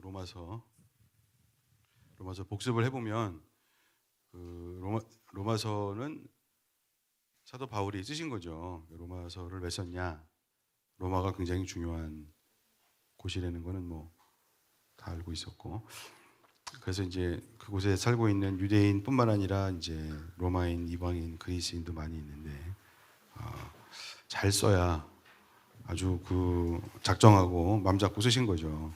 로마서 복습을 해보면 로마서는 사도 바울이 쓰신 거죠. 로마서를 왜 썼냐? 로마가 굉장히 중요한 곳이라는 거는 뭐 다 알고 있었고, 그래서 이제 그곳에 살고 있는 유대인뿐만 아니라 이제 로마인, 이방인, 그리스인도 많이 있는데 잘 써야 아주 그 작정하고 맘 잡고 쓰신 거죠.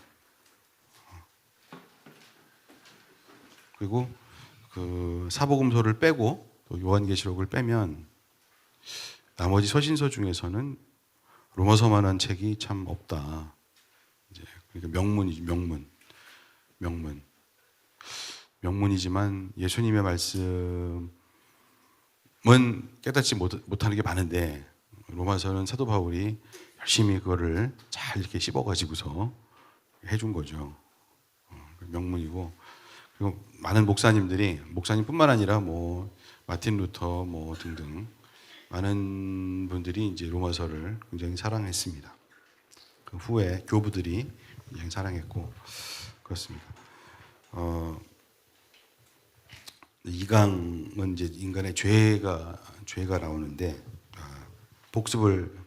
그리고 그 사복음서를 빼고 또 요한계시록을 빼면 나머지 서신서 중에서는 로마서만한 책이 참 없다. 이제 그러니까 명문이지만 예수님의 말씀은 깨닫지 못하는 게 많은데 로마서는 사도 바울이 열심히 그거를 잘 이렇게 씹어가지고서 해준 거죠. 명문이고, 그리고 많은 목사님뿐만 아니라 뭐 마틴 루터 뭐 등등 많은 분들이 이제 로마서를 굉장히 사랑했습니다. 그 후에 교부들이 굉장히 사랑했고 그렇습니다. 2강은 이제 인간의 죄가 나오는데 복습을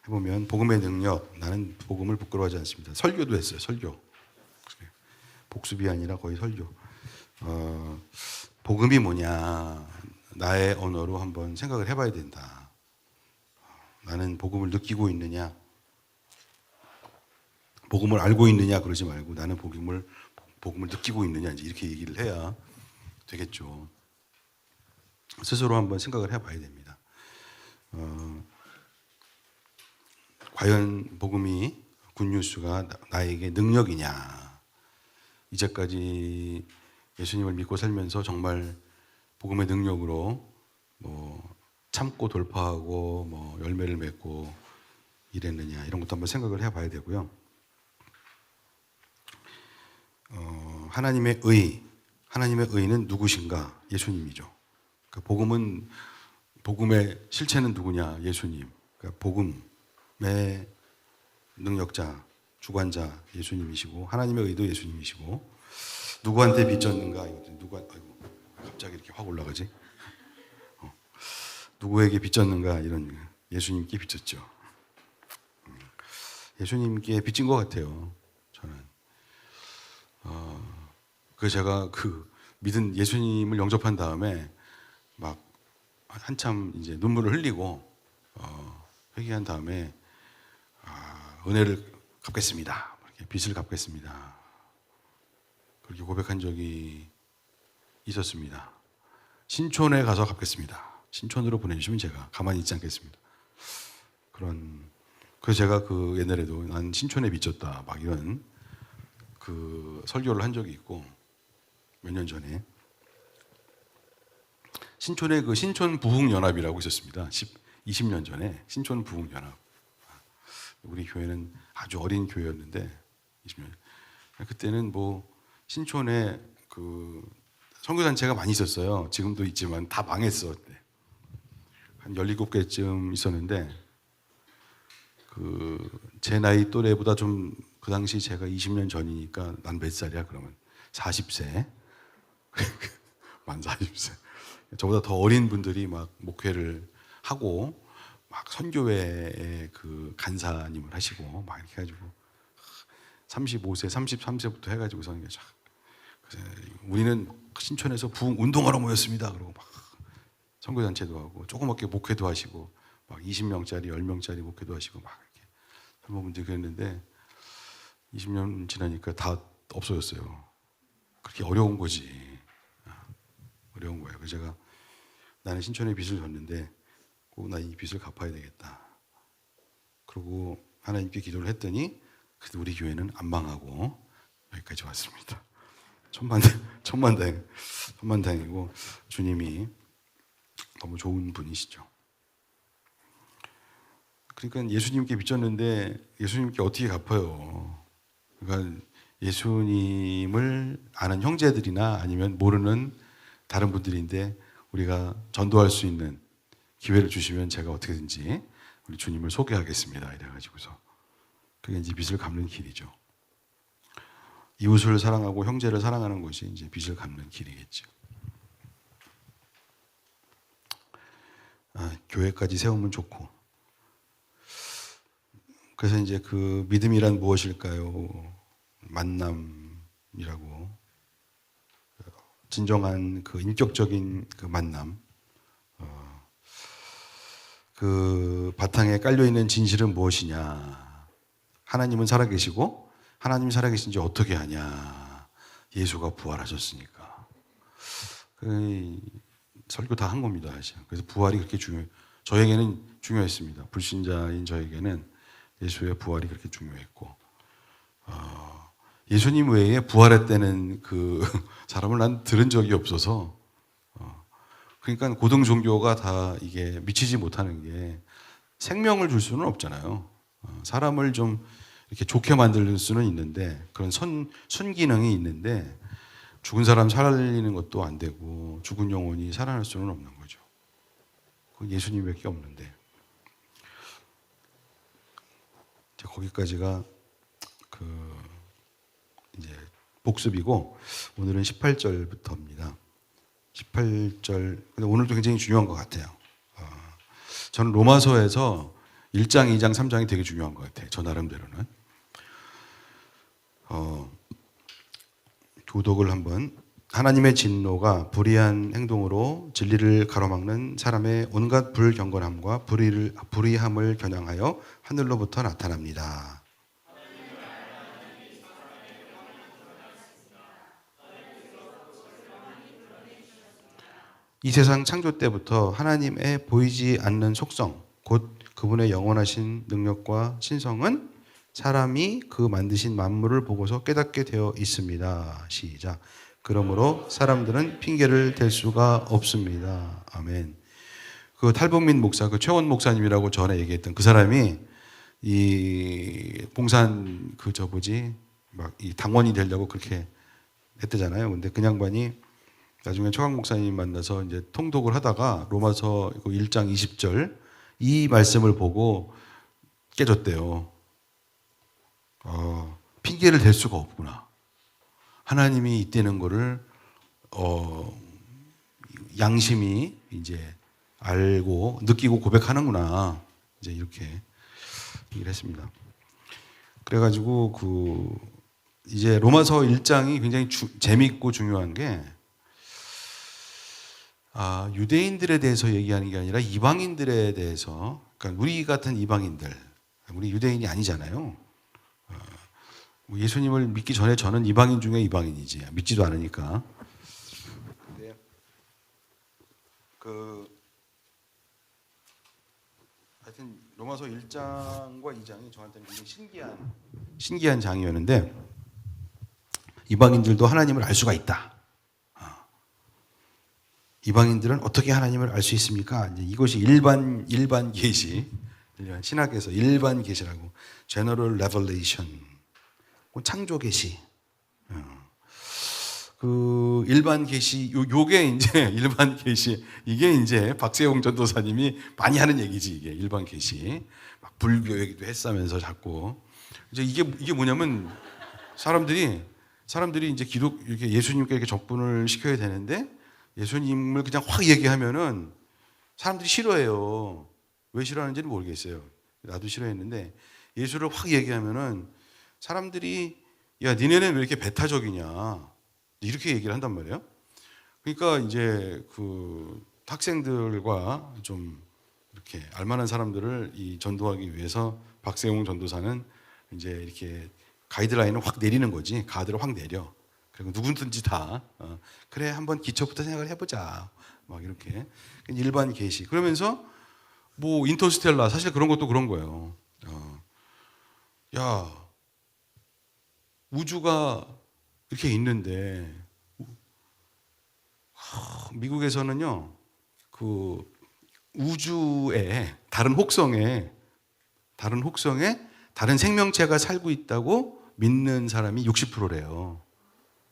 해보면 복음의 능력, 나는 복음을 부끄러워하지 않습니다. 설교도 했어요. 설교. 복습이 아니라 거의 설교. 복음이 뭐냐, 나의 언어로 한번 생각을 해봐야 된다. 나는 복음을 느끼고 있느냐, 복음을 알고 있느냐 그러지 말고 나는 복음을 느끼고 있느냐, 이제 이렇게 얘기를 해야 되겠죠. 스스로 한번 생각을 해봐야 됩니다. 과연 복음이, 굿뉴스가 나에게 능력이냐? 이제까지 예수님을 믿고 살면서 정말 복음의 능력으로 뭐 참고 돌파하고 뭐 열매를 맺고 이랬느냐, 이런 것도 한번 생각을 해봐야 되고요. 하나님의 의는 누구신가? 예수님이죠. 그러니까 복음의 실체는 누구냐? 예수님. 그러니까 복음의 능력자, 주관자 예수님이시고, 하나님의 의도 예수님이시고, 누구한테 빚졌는가? 갑자기 이렇게 확 올라가지? 누구에게 빚졌는가? 이런, 예수님께 빚졌죠. 예수님께 빚진 것 같아요, 저는. 제가 믿은 예수님을 영접한 다음에 막 한참 이제 눈물을 흘리고 회개한 다음에 은혜를 갚겠습니다. 이렇게 빚을 갚겠습니다. 그렇게 고백한 적이 있었습니다. 신촌에 가서 갚겠습니다. 신촌으로 보내주시면 제가 가만히 있지 않겠습니다. 그래서 제가 옛날에도 난 신촌에 빚졌다 막 이런 설교를 한 적이 있고, 몇 년 전에 신촌에 신촌 부흥연합이라고 있었습니다. 20년 전에 신촌 부흥연합. 우리 교회는 아주 어린 교회였는데 20년. 그때는 뭐 신촌에 선교단체가 많이 있었어요. 지금도 있지만 다 망했어. 그때. 한 17개쯤 있었는데 제 나이 또래보다 좀, 그 당시 제가 20년 전이니까 난 몇 살이야 그러면 40세. 만 40세. 저보다 더 어린 분들이 막 목회를 하고 막 선교회의 간사님을 하시고 막 이렇게 해가지고 35세, 33세부터 해가지고 선교. 그래서 우리는 신촌에서 부흥 운동하러 모였습니다. 그러고 막 선교단체도 하고 조그맣게 목회도 하시고 막 20명짜리, 10명짜리 목회도 하시고 막 이렇게 젊은분들이 그랬는데 20년 지나니까 다 없어졌어요. 그렇게 어려운 거지. 어려운 거예요. 그래서 제가 나는 신촌에 빚을 졌는데 꼭 나 이 빚을 갚아야 되겠다. 그리고 하나님께 기도를 했더니 그래도 우리 교회는 안 망하고 여기까지 왔습니다. 천만다행이고 주님이 너무 좋은 분이시죠. 그러니까 예수님께 빚졌는데 예수님께 어떻게 갚아요? 그러니까 예수님을 아는 형제들이나 아니면 모르는 다른 분들인데 우리가 전도할 수 있는 기회를 주시면 제가 어떻게든지 우리 주님을 소개하겠습니다. 이래가지고서 그게 이제 빚을 갚는 길이죠. 이웃을 사랑하고 형제를 사랑하는 것이 이제 빚을 갚는 길이겠죠. 교회까지 세우면 좋고. 그래서 이제 그 믿음이란 무엇일까요? 만남이라고. 진정한 그 인격적인 그 만남. 그 바탕에 깔려있는 진실은 무엇이냐. 하나님은 살아계시고 하나님이 살아계신지 어떻게 하냐. 예수가 부활하셨으니까. 설교 다 한 겁니다. 그래서 부활이 그렇게 중요해요. 저에게는 중요했습니다. 불신자인 저에게는 예수의 부활이 그렇게 중요했고, 예수님 외에 부활했다는 그 사람을 난 들은 적이 없어서, 그러니까 고등 종교가 다 이게 미치지 못하는 게 생명을 줄 수는 없잖아요. 사람을 좀 이렇게 좋게 만들 수는 있는데 그런 순기능이 있는데 죽은 사람 살리는 것도 안 되고 죽은 영혼이 살아날 수는 없는 거죠. 그건 예수님밖에 없는데. 거기까지가 그 이제 복습이고 오늘은 18절부터입니다. 18절. 근데 오늘도 굉장히 중요한 것 같아요. 저는 로마서에서 1장, 2장, 3장이 되게 중요한 것 같아요. 저 나름대로는. 교독을 한번. 하나님의 진노가 불의한 행동으로 진리를 가로막는 사람의 온갖 불경건함과 불의함을 겨냥하여 하늘로부터 나타납니다. 이 세상 창조 때부터 하나님의 보이지 않는 속성, 곧 그분의 영원하신 능력과 신성은 사람이 그 만드신 만물을 보고서 깨닫게 되어 있습니다. 시작. 그러므로 사람들은 핑계를 댈 수가 없습니다. 아멘. 그 탈북민 목사, 그 최원 목사님이라고 전에 얘기했던 그 사람이 이 봉산 막 이 당원이 되려고 그렇게 했대잖아요. 근데 그 양반이 나중에 최강 목사님 만나서 이제 통독을 하다가 로마서 1장 20절 이 말씀을 보고 깨졌대요. 핑계를 댈 수가 없구나. 하나님이 있다는 거를 양심이 이제 알고 느끼고 고백하는구나. 이제 이렇게 얘기를 했습니다. 그래가지고 이제 로마서 1장이 굉장히 재밌고 중요한 게 유대인들에 대해서 얘기하는 게 아니라 이방인들에 대해서, 그러니까 우리 같은 이방인들, 우리 유대인이 아니잖아요. 예수님을 믿기 전에 저는 이방인 중에 이방인이지 믿지도 않으니까. 근데 하여튼 로마서 1장과 2장이 저한테는 굉장히 신기한 장이었는데 이방인들도 하나님을 알 수가 있다. 이방인들은 어떻게 하나님을 알 수 있습니까? 이제 이것이 일반 계시, 신학에서 일반 계시라고, General Revelation. 창조 계시. 그 일반 계시, 요게 이제 일반 계시, 이게 이제 박세용 전도사님이 많이 하는 얘기지, 이게 일반 계시. 막 불교 얘기도 했으면서 자꾸. 이제 이게 뭐냐면 사람들이 이제 이렇게 예수님께 이렇게 접근을 시켜야 되는데 예수님을 그냥 확 얘기하면은 사람들이 싫어해요. 왜 싫어하는지는 모르겠어요. 나도 싫어했는데 예수를 확 얘기하면은 사람들이 야, 니네는 왜 이렇게 배타적이냐. 이렇게 얘기를 한단 말이에요. 그러니까 이제 그 학생들과 좀 이렇게 알만한 사람들을 이 전도하기 위해서 박세용 전도사는 이제 이렇게 가이드라인을 확 내리는 거지. 가드를 확 내려. 그리고 누구든지 다 그래 한번 기초부터 생각을 해보자. 막 이렇게 일반 계시. 그러면서 뭐 인터스텔라 사실 그런 것도 그런 거예요. 야, 우주가 이렇게 있는데 미국에서는요 그 우주에 다른 혹성에 다른 생명체가 살고 있다고 믿는 사람이 60%래요.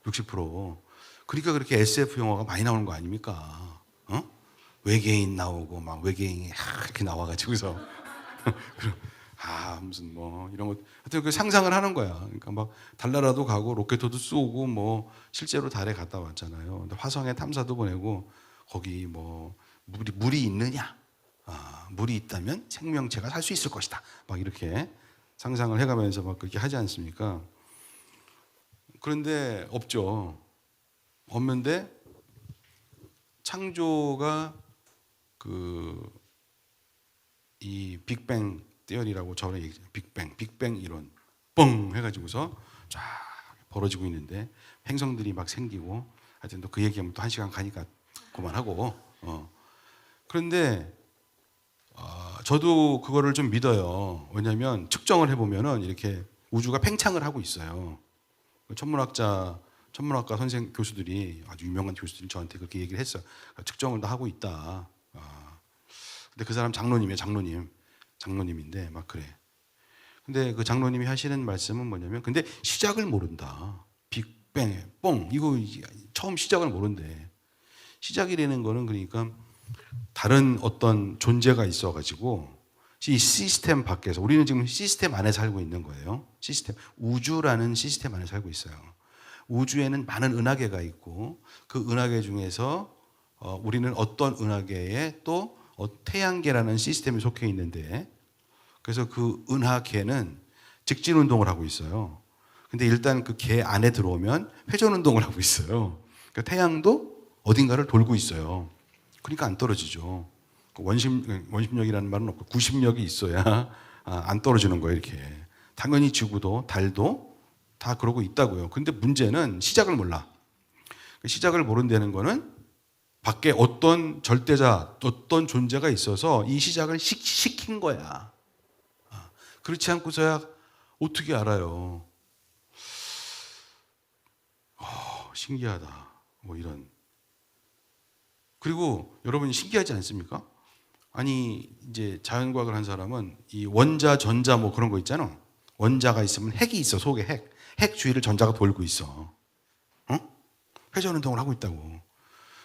60%. 그러니까 그렇게 SF 영화가 많이 나오는 거 아닙니까? 외계인 나오고 막 외계인이 이렇게 나와가지고서 무슨 뭐 이런 거 하여튼 그 상상을 하는 거야. 그러니까 막 달나라도 가고 로켓도 쏘고 뭐 실제로 달에 갔다 왔잖아요. 근데 화성에 탐사도 보내고 거기 뭐 물이 있느냐? 물이 있다면 생명체가 살 수 있을 것이다. 막 이렇게 상상을 해가면서 막 그렇게 하지 않습니까? 그런데 없죠. 없는데 창조가 이 빅뱅 티어리라고 저번에 얘기했죠. 빅뱅 이론 뻥 해가지고서 쫙 벌어지고 있는데 행성들이 막 생기고 하여튼 또 그 얘기하면 또 1시간 가니까 그만하고 그런데 저도 그거를 좀 믿어요. 왜냐하면 측정을 해보면은 이렇게 우주가 팽창을 하고 있어요. 천문학과 교수들이 아주 유명한 교수들이 저한테 그렇게 얘기를 했어요. 측정을 다 하고 있다. 근데 그 사람 장로님인데 막 그래. 근데 그 장로님이 하시는 말씀은 뭐냐면, 근데 시작을 모른다. 빅뱅, 뽕 이거 처음 시작을 모른대. 시작이라는 거는 그러니까 다른 어떤 존재가 있어가지고 이 시스템 밖에서 우리는 지금 시스템 안에 살고 있는 거예요. 우주라는 시스템 안에 살고 있어요. 우주에는 많은 은하계가 있고 그 은하계 중에서 우리는 어떤 은하계에 또 태양계라는 시스템에 속해 있는데 그래서 그 은하계는 직진 운동을 하고 있어요. 근데 일단 그 계 안에 들어오면 회전 운동을 하고 있어요. 그러니까 태양도 어딘가를 돌고 있어요. 그러니까 안 떨어지죠. 원심력이라는 말은 없고 구심력이 있어야 안 떨어지는 거예요. 이렇게 당연히 지구도 달도 다 그러고 있다고요. 근데 문제는 시작을 몰라. 시작을 모른다는 거는 밖에 어떤 절대자, 어떤 존재가 있어서 이 시작을 시킨 거야. 그렇지 않고서야 어떻게 알아요? 신기하다. 뭐 이런. 그리고 여러분 신기하지 않습니까? 아니 이제 자연과학을 한 사람은 이 원자, 전자 뭐 그런 거 있잖아. 원자가 있으면 핵이 있어. 속에 핵 주위를 전자가 돌고 있어. 회전 운동을 하고 있다고.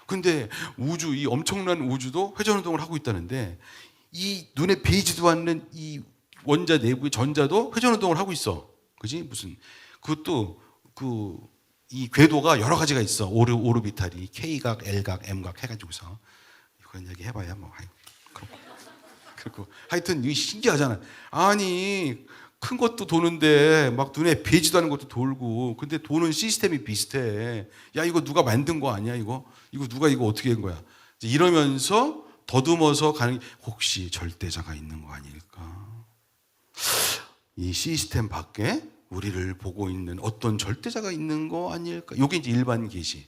근데 이 엄청난 우주도 회전 운동을 하고 있다는데 이 눈에 보이지도 않는 이 원자 내부의 전자도 회전 운동을 하고 있어. 그지? 그것도 이 궤도가 여러 가지가 있어. 오르비탈이 K각, L각, M각 해가지고서 그런 얘기 해봐야 뭐 그렇고 하여튼 이게 신기하잖아. 아니 큰 것도 도는데 막 눈에 보이지도 않는 것도 돌고 근데 도는 시스템이 비슷해. 야 이거 누가 만든 거 아니야 이거 누가 이거 어떻게 한 거야? 이러면서 더듬어서 가는 게 혹시 절대자가 있는 거 아닐까? 이 시스템 밖에 우리를 보고 있는 어떤 절대자가 있는 거 아닐까? 이게 이제 일반 계시.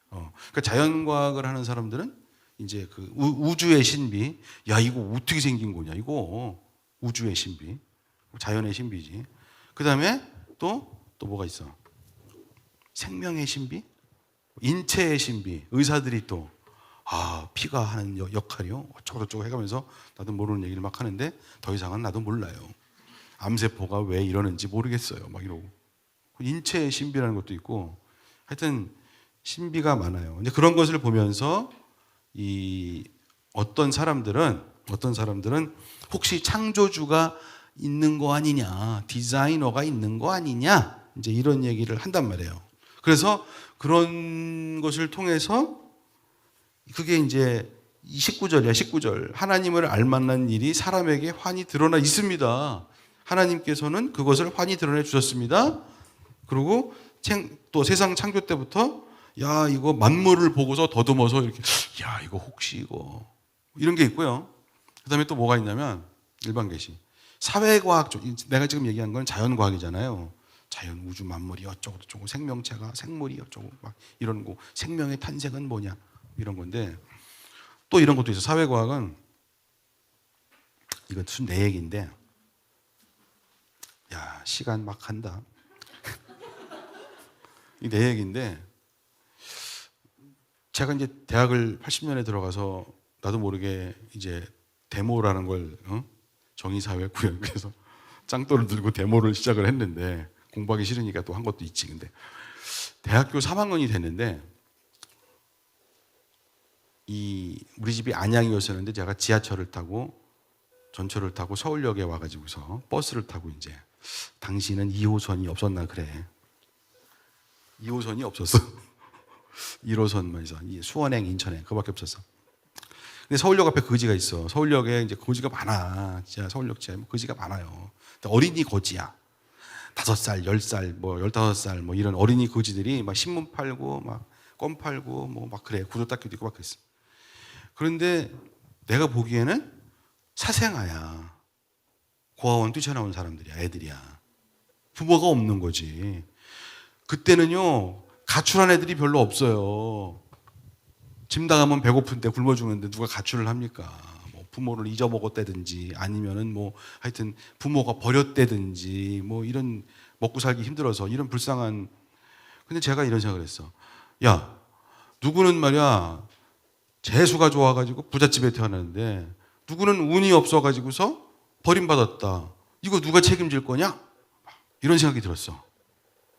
그러니까 자연과학을 하는 사람들은 이제 그 우주의 신비, 야 이거 어떻게 생긴 거냐? 이거 우주의 신비, 자연의 신비지. 그 다음에 또 뭐가 있어? 생명의 신비, 인체의 신비. 의사들이 또 피가 하는 역할이요. 어쩌고저쩌고 해가면서 나도 모르는 얘기를 막 하는데 더 이상은 나도 몰라요. 암세포가 왜 이러는지 모르겠어요. 막 이러고. 인체의 신비라는 것도 있고 하여튼 신비가 많아요. 근데 그런 것을 보면서 어떤 사람들은 혹시 창조주가 있는 거 아니냐, 디자이너가 있는 거 아니냐, 이제 이런 얘기를 한단 말이에요. 그래서 그런 것을 통해서 그게 이제 19절이야, 19절. 하나님을 알만한 일이 사람에게 환히 드러나 있습니다. 하나님께서는 그것을 환히 드러내 주셨습니다. 그리고 또 세상 창조 때부터 야 이거 만물을 보고서 더듬어서 이렇게 야 이거 혹시 이거 이런 게 있고요. 그 다음에 또 뭐가 있냐면 일반 계시 사회과학 쪽. 내가 지금 얘기한 건 자연과학이잖아요. 자연 우주 만물이 어쩌고 저쩌고 생명체가 생물이 어쩌고 막 이런 거 생명의 탄생은 뭐냐 이런 건데 또 이런 것도 있어. 사회과학은 이거 무슨 내 얘기인데 야 시간 막 간다. 이 내 얘기인데 제가 이제 대학을 80년에 들어가서 나도 모르게 이제 데모라는 걸 정의사회 구역에서 짱돌을 들고 데모를 시작을 했는데 공부하기 싫으니까 또 한 것도 있지. 근데 대학교 3학년이 됐는데 우리 집이 안양이었었는데 제가 지하철을 타고 전철을 타고 서울역에 와가지고서 버스를 타고 이제 당시는 2호선이 없었나 그래. 2호선이 없었어. 1호선만 있어. 수원행, 인천행 그거밖에 없었어. 근데 서울역 앞에 거지가 있어. 서울역에 이제 거지가 많아. 진짜 서울역 지하에 거지가 많아요. 어린이 거지야. 5살, 10살, 뭐 15살 뭐 이런 어린이 거지들이 막 신문 팔고 막 껌 팔고 뭐 막 그래. 구두 닦이도 있고 막 그랬어. 그런데 내가 보기에는 사생아야. 고아원 뛰쳐나온 사람들이야. 애들이야. 부모가 없는 거지. 그때는요. 가출한 애들이 별로 없어요. 짐 당하면 배고픈데 굶어 죽는데 누가 가출을 합니까? 뭐 부모를 잊어먹었다든지 아니면은 뭐 하여튼 부모가 버렸다든지 뭐 이런 먹고 살기 힘들어서 이런 불쌍한. 근데 제가 이런 생각을 했어. 야, 누구는 말이야 재수가 좋아가지고 부잣집에 태어났는데 누구는 운이 없어가지고서 버림받았다. 이거 누가 책임질 거냐? 이런 생각이 들었어.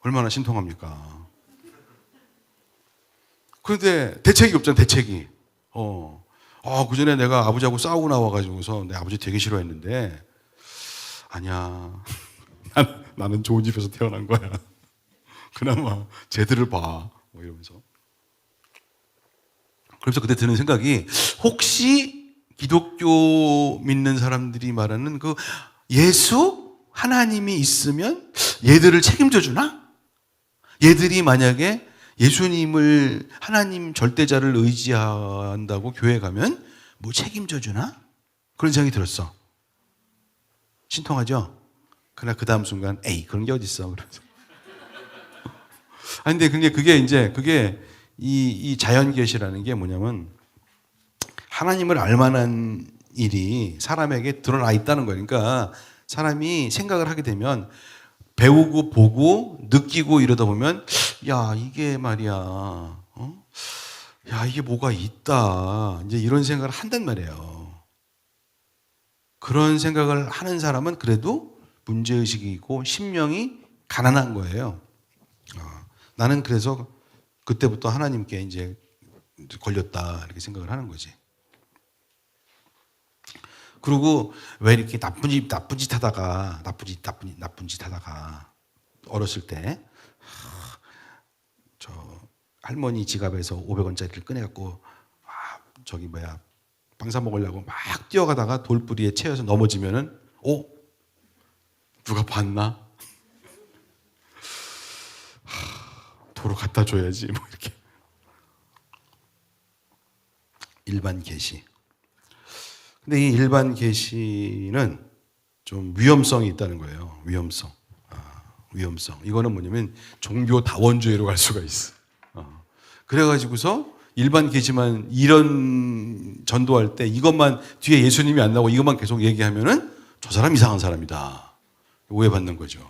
얼마나 신통합니까? 그런데 대책이 없잖아, 대책이. 그 전에 내가 아버지하고 싸우고 나와가지고서 내 아버지 되게 싫어했는데, 아니야. 나는 좋은 집에서 태어난 거야. 그나마 쟤들을 봐. 뭐 이러면서. 그래서 그때 드는 생각이, 혹시 기독교 믿는 사람들이 말하는 그 예수? 하나님이 있으면 얘들을 책임져 주나? 얘들이 만약에 예수님을 하나님 절대자를 의지한다고 교회 가면 뭐 책임져 주나? 그런 생각이 들었어. 신통하죠? 그러나 그 다음 순간 에이 그런 게 어딨어. 그래서 아니 근데 그게 이 자연계시라는 게 뭐냐면 하나님을 알만한 일이 사람에게 드러나 있다는 거니까 사람이 생각을 하게 되면 배우고 보고 느끼고 이러다 보면 야 이게 말이야 야 이게 뭐가 있다 이제 이런 생각을 한단 말이에요. 그런 생각을 하는 사람은 그래도 문제의식이 있고 심령이 가난한 거예요. 나는 그래서 그때부터 하나님께 이제 걸렸다 이렇게 생각을 하는 거지. 그리고 왜 이렇게 나쁜 짓 하다가 어렸을 때 저 할머니 지갑에서 500원짜리를 꺼내갖고 빵 사 먹으려고 막 뛰어가다가 돌부리에 채여서 넘어지면은 누가 봤나? 도로 갖다 줘야지 뭐 이렇게. 일반 계시. 근데 이 일반 계시는 좀 위험성이 있다는 거예요. 위험성. 이거는 뭐냐면 종교 다원주의로 갈 수가 있어. 그래가지고서 일반 계시만 이런 전도할 때 이것만 뒤에 예수님이 안 나오고 이것만 계속 얘기하면은 저 사람 이상한 사람이다. 오해받는 거죠.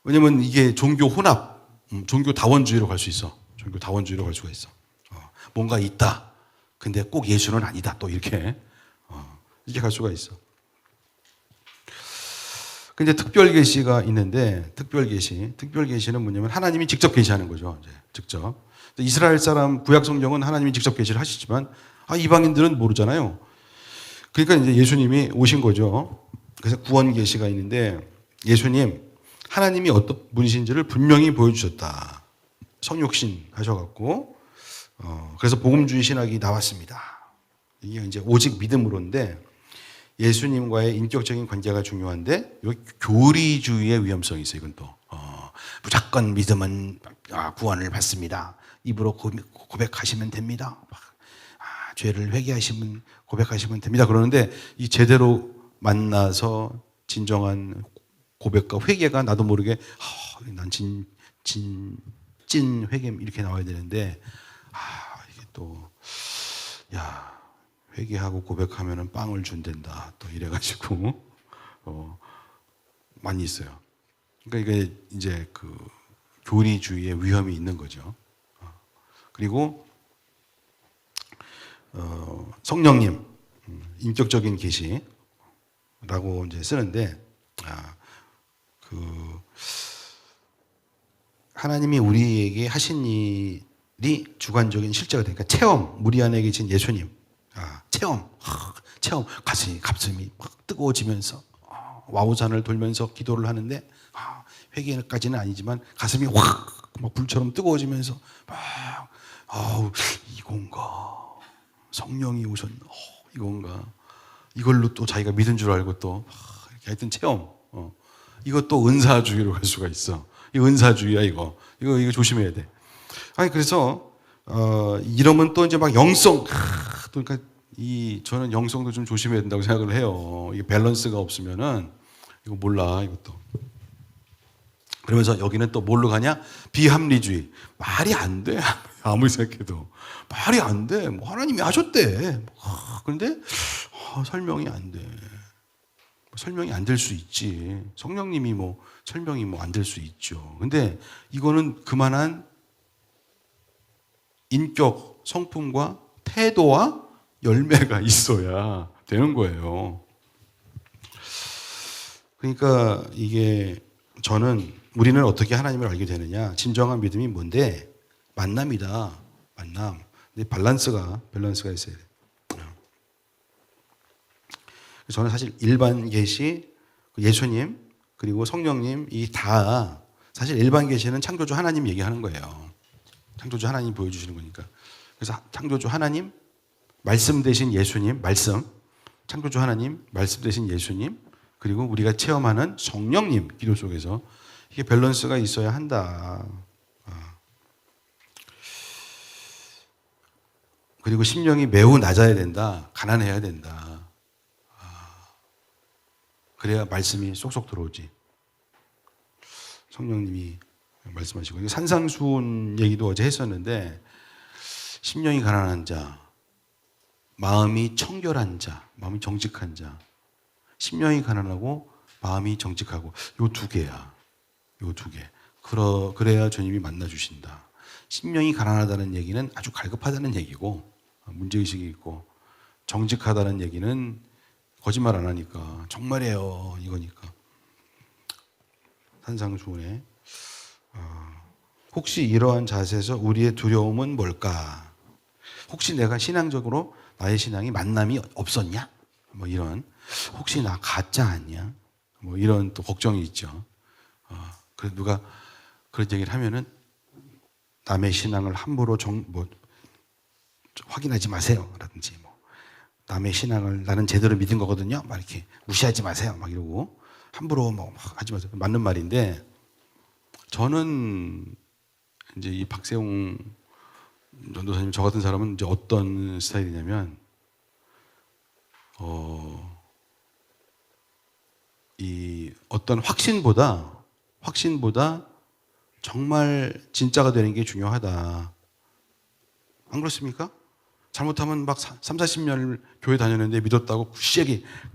왜냐면 이게 종교 혼합, 종교 다원주의로 갈 수 있어. 종교 다원주의로 갈 수가 있어. 뭔가 있다. 근데 꼭 예수는 아니다. 또 이렇게 갈 수가 있어. 근데 특별 계시가 있는데 특별 계시는 뭐냐면 하나님이 직접 계시하는 거죠. 이제 직접. 이스라엘 사람 구약 성경은 하나님이 직접 계시를 하시지만 이방인들은 모르잖아요. 그러니까 이제 예수님이 오신 거죠. 그래서 구원 계시가 있는데 예수님 하나님이 어떤 분이신지를 분명히 보여주셨다. 성육신 하셔갖고 그래서 복음주의 신학이 나왔습니다. 이게 이제 오직 믿음으로인데 예수님과의 인격적인 관계가 중요한데 여기 교리주의의 위험성이 있어요. 이건 또 무조건 믿으면 구원을 받습니다. 입으로 고백하시면 됩니다. 죄를 회개하시면 고백하시면 됩니다. 그러는데 이 제대로 만나서 진정한 고백과 회개가 나도 모르게 난 찐 회개 이렇게 나와야 되는데 이게 또 회개하고 고백하면은 빵을 준댄다. 또 이래가지고 많이 있어요. 그러니까 이게 이제 그 교리주의의 위험이 있는 거죠. 그리고 성령님 인격적인 계시라고 이제 쓰는데 하나님이 우리에게 하신 일이 주관적인 실제가 되니까 체험 우리 안에 계신 예수님 체험 체험, 가슴이 막 뜨거워지면서 와우산을 돌면서 기도를 하는데 회개까지는 아니지만 가슴이 확 막 불처럼 뜨거워지면서 막 이건가 성령이 오셨나 이건가 이걸로 또 자기가 믿은 줄 알고 또 이렇게 하여튼 체험 이것도 은사주의로 갈 수가 있어. 이거 은사주의야 이거 조심해야 돼. 아니 그래서 이러면 또 이제 막 영성 그러니까 저는 영성도 좀 조심해야 된다고 생각을 해요. 이게 밸런스가 없으면은 이거 몰라 이것도. 그러면서 여기는 또 뭘로 가냐? 비합리주의. 말이 안 돼. 아무리 생각해도 말이 안 돼. 뭐 하나님이 하셨대. 그런데 설명이 안 돼. 설명이 안 될 수 있지. 성령님이 설명이 안 될 수 있죠. 근데 이거는 그만한 인격, 성품과 태도와 열매가 있어야 되는 거예요. 그러니까 우리는 어떻게 하나님을 알게 되느냐? 진정한 믿음이 뭔데? 만남이다. 만남. 근데 밸런스가 있어야 돼. 저는 사실 일반 계시, 예수님, 그리고 성령님 다 사실 일반 계시는 창조주 하나님 얘기하는 거예요. 창조주 하나님 보여주시는 거니까. 그래서 창조주 하나님, 말씀 대신 예수님, 창조주 하나님, 말씀 대신 예수님, 그리고 우리가 체험하는 성령님 기도 속에서 이게 밸런스가 있어야 한다. 그리고 심령이 매우 낮아야 된다. 가난해야 된다. 그래야 말씀이 쏙쏙 들어오지. 성령님이 말씀하시고 산상수훈 얘기도 어제 했었는데 심령이 가난한 자, 마음이 청결한 자, 마음이 정직한 자, 심령이 가난하고 마음이 정직하고 요 두 개야. 요 두 개. 그래야 주님이 만나 주신다. 심령이 가난하다는 얘기는 아주 갈급하다는 얘기고 문제의식이 있고 정직하다는 얘기는 거짓말 안 하니까 정말이에요 이거니까. 산상수훈에 혹시 이러한 자세에서 우리의 두려움은 뭘까? 혹시 내가 신앙적으로 나의 신앙이 만남이 없었냐? 이런 혹시 나 가짜 아니야? 이런 또 걱정이 있죠. 그래서 누가 그런 얘기를 하면은 남의 신앙을 함부로 확인하지 마세요. 라든지 남의 신앙을 나는 제대로 믿은 거거든요. 막 이렇게 무시하지 마세요. 막 이러고 함부로 하지 마세요. 맞는 말인데 저는 이제 이 박세웅 전도사님 저 같은 사람은 이제 어떤 스타일이냐면 이 어떤 확신보다 정말 진짜가 되는 게 중요하다. 안 그렇습니까? 잘못하면 막 3, 40년을 교회 다녔는데 믿었다고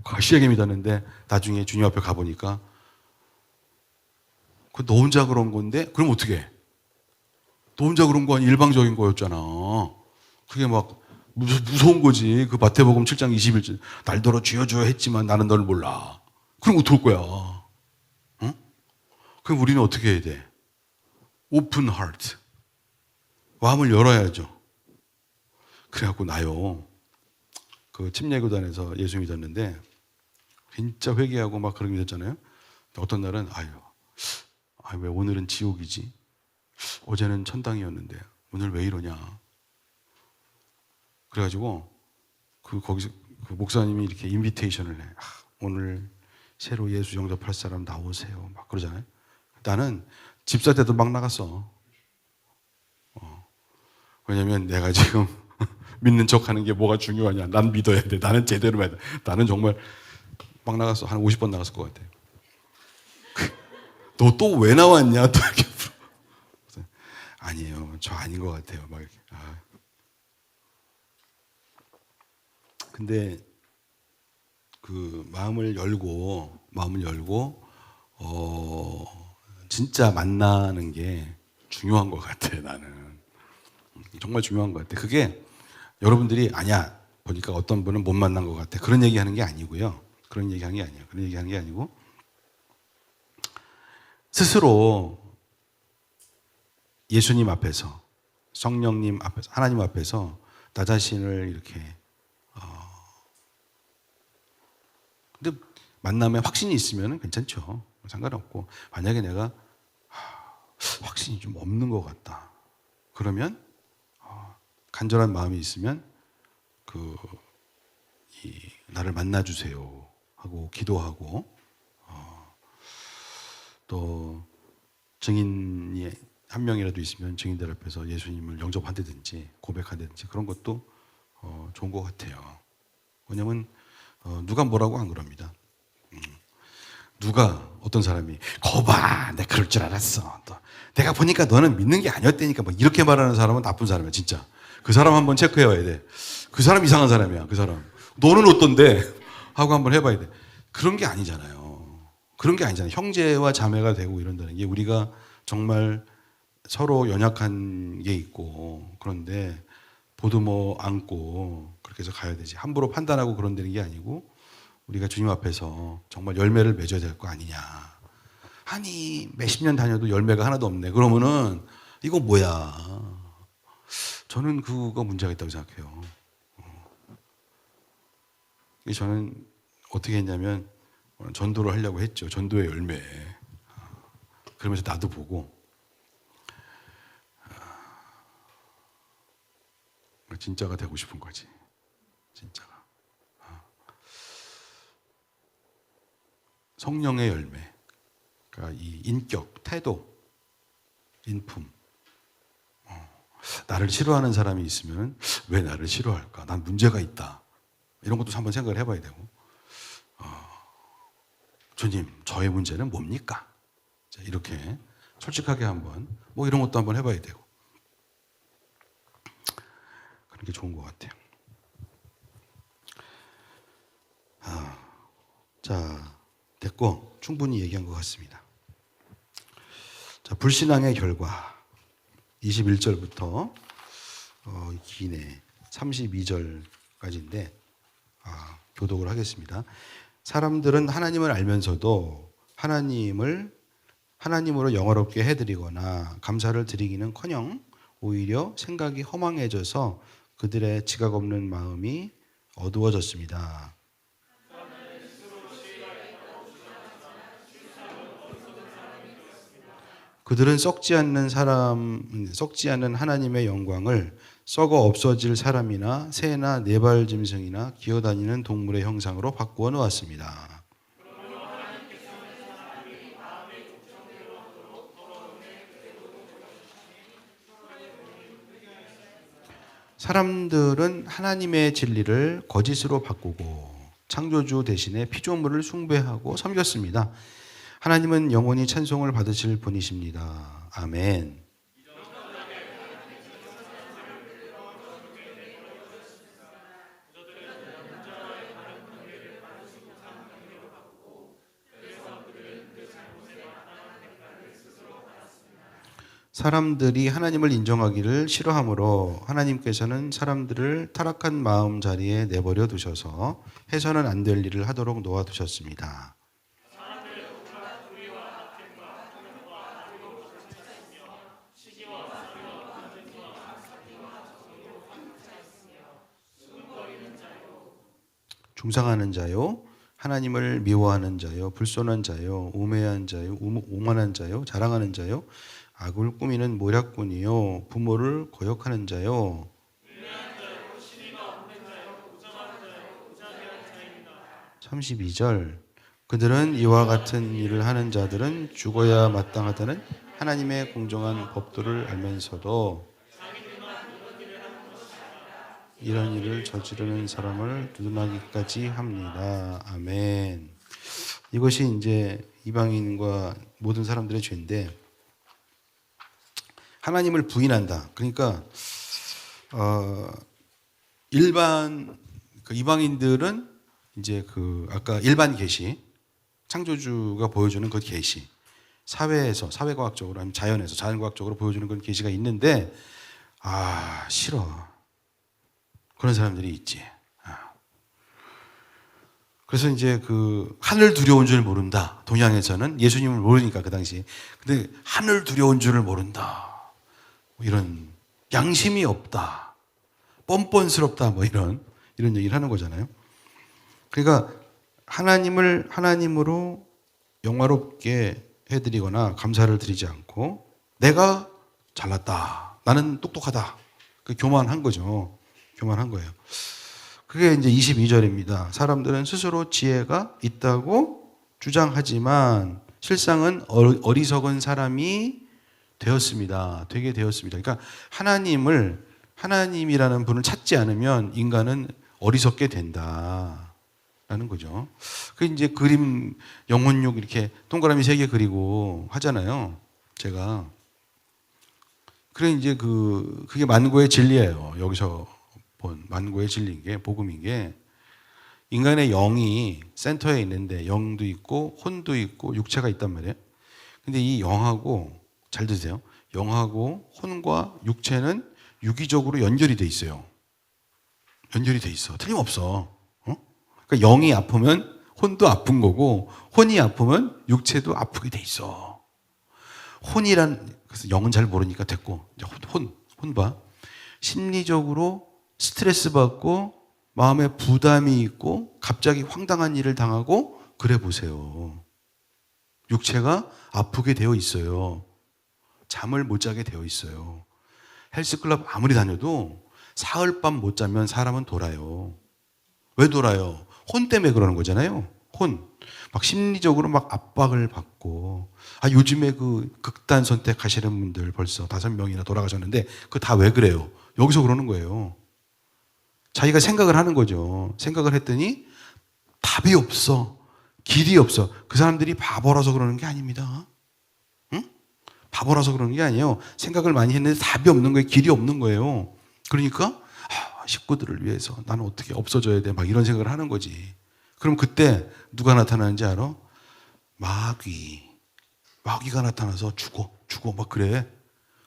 과시하게 믿었는데 나중에 주님 앞에 가보니까 너 혼자 그런 건데 그럼 어떻게 해? 너 혼자 그런 거 아니 일방적인 거였잖아. 그게 막 무서운 거지. 그 마태복음 7장 21절 날더러 주여 주여 했지만 나는 널 몰라. 그럼 어떡할 거야? 응? 그럼 우리는 어떻게 해야 돼? 오픈 하트. 마음을 열어야죠. 그래갖고 나요. 그 침례교단에서 예수 믿었는데 진짜 회개하고 막 그런 게 믿었잖아요. 어떤 날은 왜 오늘은 지옥이지? 어제는 천당이었는데 오늘 왜 이러냐? 그래가지고 거기서 그 목사님이 이렇게 인비테이션을 해. 오늘 새로 예수 영접할 사람 나오세요. 막 그러잖아요. 나는 집사 때도 막 나갔어. 왜냐면 내가 지금 믿는 척 하는 게 뭐가 중요하냐. 난 믿어야 돼. 나는 제대로 해야 돼. 나는 정말 막 나갔어. 한 50번 나갔을 것 같아. 너 또 왜 나왔냐? 또 이렇게 아니에요. 저 아닌 것 같아요. 막 이렇게. 근데 그 마음을 열고 진짜 만나는 게 중요한 것 같아. 나는 정말 중요한 것 같아. 그게 여러분들이 아니야 보니까 어떤 분은 못 만난 것 같아. 그런 얘기하는 게 아니고요. 그런 얘기하는 게 아니에요. 그런 얘기하는 게 아니고 스스로 예수님 앞에서 성령님 앞에서 하나님 앞에서 나 자신을 이렇게 근데 만남에 확신이 있으면 괜찮죠. 상관없고 만약에 내가 확신이 좀 없는 것 같다. 그러면 간절한 마음이 있으면 나를 만나주세요 하고 기도하고 또 증인이 한 명이라도 있으면 증인들 앞에서 예수님을 영접한다든지 고백한다든지 그런 것도 좋은 것 같아요. 왜냐면 누가 뭐라고 안 그럽니다. 누가 어떤 사람이 거봐 내가 그럴 줄 알았어. 또 내가 보니까 너는 믿는 게 아니었다니까 뭐 이렇게 말하는 사람은 나쁜 사람이야 진짜. 그 사람 한번 체크해 봐야 돼. 그 사람 이상한 사람이야 그 사람. 너는 어떤데? 하고 한번 해봐야 돼. 그런 게 아니잖아요. 그런 게 아니잖아요. 형제와 자매가 되고 이런다는 게 우리가 정말 서로 연약한 게 있고 그런데 보듬어 안고 그렇게 해서 가야 되지. 함부로 판단하고 그런 되는 게 아니고 우리가 주님 앞에서 정말 열매를 맺어야 될 거 아니냐. 아니 몇십 년 다녀도 열매가 하나도 없네. 그러면은 이거 뭐야. 저는 그거 문제가 있다고 생각해요. 저는 어떻게 했냐면 전도를 하려고 했죠. 전도의 열매. 그러면서 나도 보고 진짜가 되고 싶은 거지. 진짜가. 성령의 열매. 그러니까 이 인격, 태도, 인품. 나를 싫어하는 사람이 있으면 왜 나를 싫어할까? 난 문제가 있다. 이런 것도 한번 생각을 해봐야 되고. 주님, 저의 문제는 뭡니까? 자, 이렇게 솔직하게 한번 뭐 이런 것도 한번 해봐야 되고. 그런 게 좋은 것 같아요. 자, 됐고 충분히 얘기한 것 같습니다. 자, 불신앙의 결과 21절부터 기네 32절까지인데 교독을 하겠습니다. 사람들은 하나님을 알면서도 하나님으로 영화롭게 해드리거나 감사를 드리기는커녕 오히려 생각이 허망해져서 그들의 지각 없는 마음이 어두워졌습니다. 그들은 썩지 않는 하나님의 영광을 썩어 없어질 사람이나 새나 네발 짐승이나 기어다니는 동물의 형상으로 바꾸어 놓았습니다. 사람들은 하나님의 진리를 거짓으로 바꾸고 창조주 대신에 피조물을 숭배하고 섬겼습니다. 하나님은 영원히 찬송을 받으실 분이십니다. 아멘. 사람들이 하나님을 인정하기를 싫어하므로 하나님께서는 사람들을 타락한 마음 자리에 내버려 두셔서 해서는 안 될 일을 하도록 놓아두셨습니다. 중상하는 자요, 하나님을 미워하는 자요, 불손한 자요, 우매한 자요, 오만한 자요, 자랑하는 자요, 악을 꾸미는 모략꾼이요, 부모를 거역하는 자요, 32절 그들은 이와 같은 일을 하는 자들은 죽어야 마땅하다는 하나님의 공정한 법도를 알면서도 이런 일을 저지르는 사람을 두둔하기까지 합니다. 아멘. 이것이 이제 이방인과 모든 사람들의 죄인데 하나님을 부인한다. 그러니까 일반 이방인들은 이제 아까 일반 계시, 창조주가 보여주는 그 계시, 사회에서 사회과학적으로 아니면 자연에서 자연과학적으로 보여주는 그런 계시가 있는데 싫어. 그런 사람들이 있지. 그래서 이제 하늘 두려운 줄 모른다. 동양에서는 예수님을 모르니까 그 당시. 근데 하늘 두려운 줄을 모른다. 이런 양심이 없다. 뻔뻔스럽다. 이런 얘기를 하는 거잖아요. 그러니까 하나님을 하나님으로 영화롭게 해드리거나 감사를 드리지 않고 내가 잘났다, 나는 똑똑하다, 그 교만한 거죠. 교만한 거예요. 그게 이제 22절입니다. 사람들은 스스로 지혜가 있다고 주장하지만 실상은 어리석은 사람이 되었습니다. 되게 되었습니다. 그러니까 하나님이라는 분을 찾지 않으면 인간은 어리석게 된다라는 거죠. 그 이제 그림 영혼육 이렇게 동그라미 3개 그리고 하잖아요. 제가. 그래 이제 그게 만고의 진리예요. 여기서 본 만고의 진리인 게, 복음인 게, 인간의 영이 센터에 있는데 영도 있고 혼도 있고 육체가 있단 말이에요. 근데 이 영하고, 잘 드세요, 영하고 혼과 육체는 유기적으로 연결이 돼 있어요. 연결이 돼 있어. 틀림없어. 그러니까 영이 아프면 혼도 아픈 거고, 혼이 아프면 육체도 아프게 돼 있어. 그래서 영은 잘 모르니까 됐고, 이제 혼 봐. 심리적으로 스트레스 받고 마음에 부담이 있고 갑자기 황당한 일을 당하고 그래 보세요. 육체가 아프게 되어 있어요. 잠을 못 자게 되어 있어요. 헬스클럽 아무리 다녀도 사흘밤 못 자면 사람은 돌아요. 왜 돌아요? 혼 때문에 그러는 거잖아요. 혼. 막 심리적으로 막 압박을 받고. 요즘에 그 극단 선택하시는 분들 벌써 5명이나 돌아가셨는데 그 다 왜 그래요? 여기서 그러는 거예요. 자기가 생각을 하는 거죠. 생각을 했더니 답이 없어. 길이 없어. 그 사람들이 바보라서 그러는 게 아닙니다. 응? 바보라서 그러는 게 아니에요. 생각을 많이 했는데 답이 없는 거예요. 길이 없는 거예요. 그러니까 식구들을 위해서 나는 어떻게 없어져야 돼. 막 이런 생각을 하는 거지. 그럼 그때 누가 나타나는지 알아? 마귀가 나타나서 죽어 막 그래.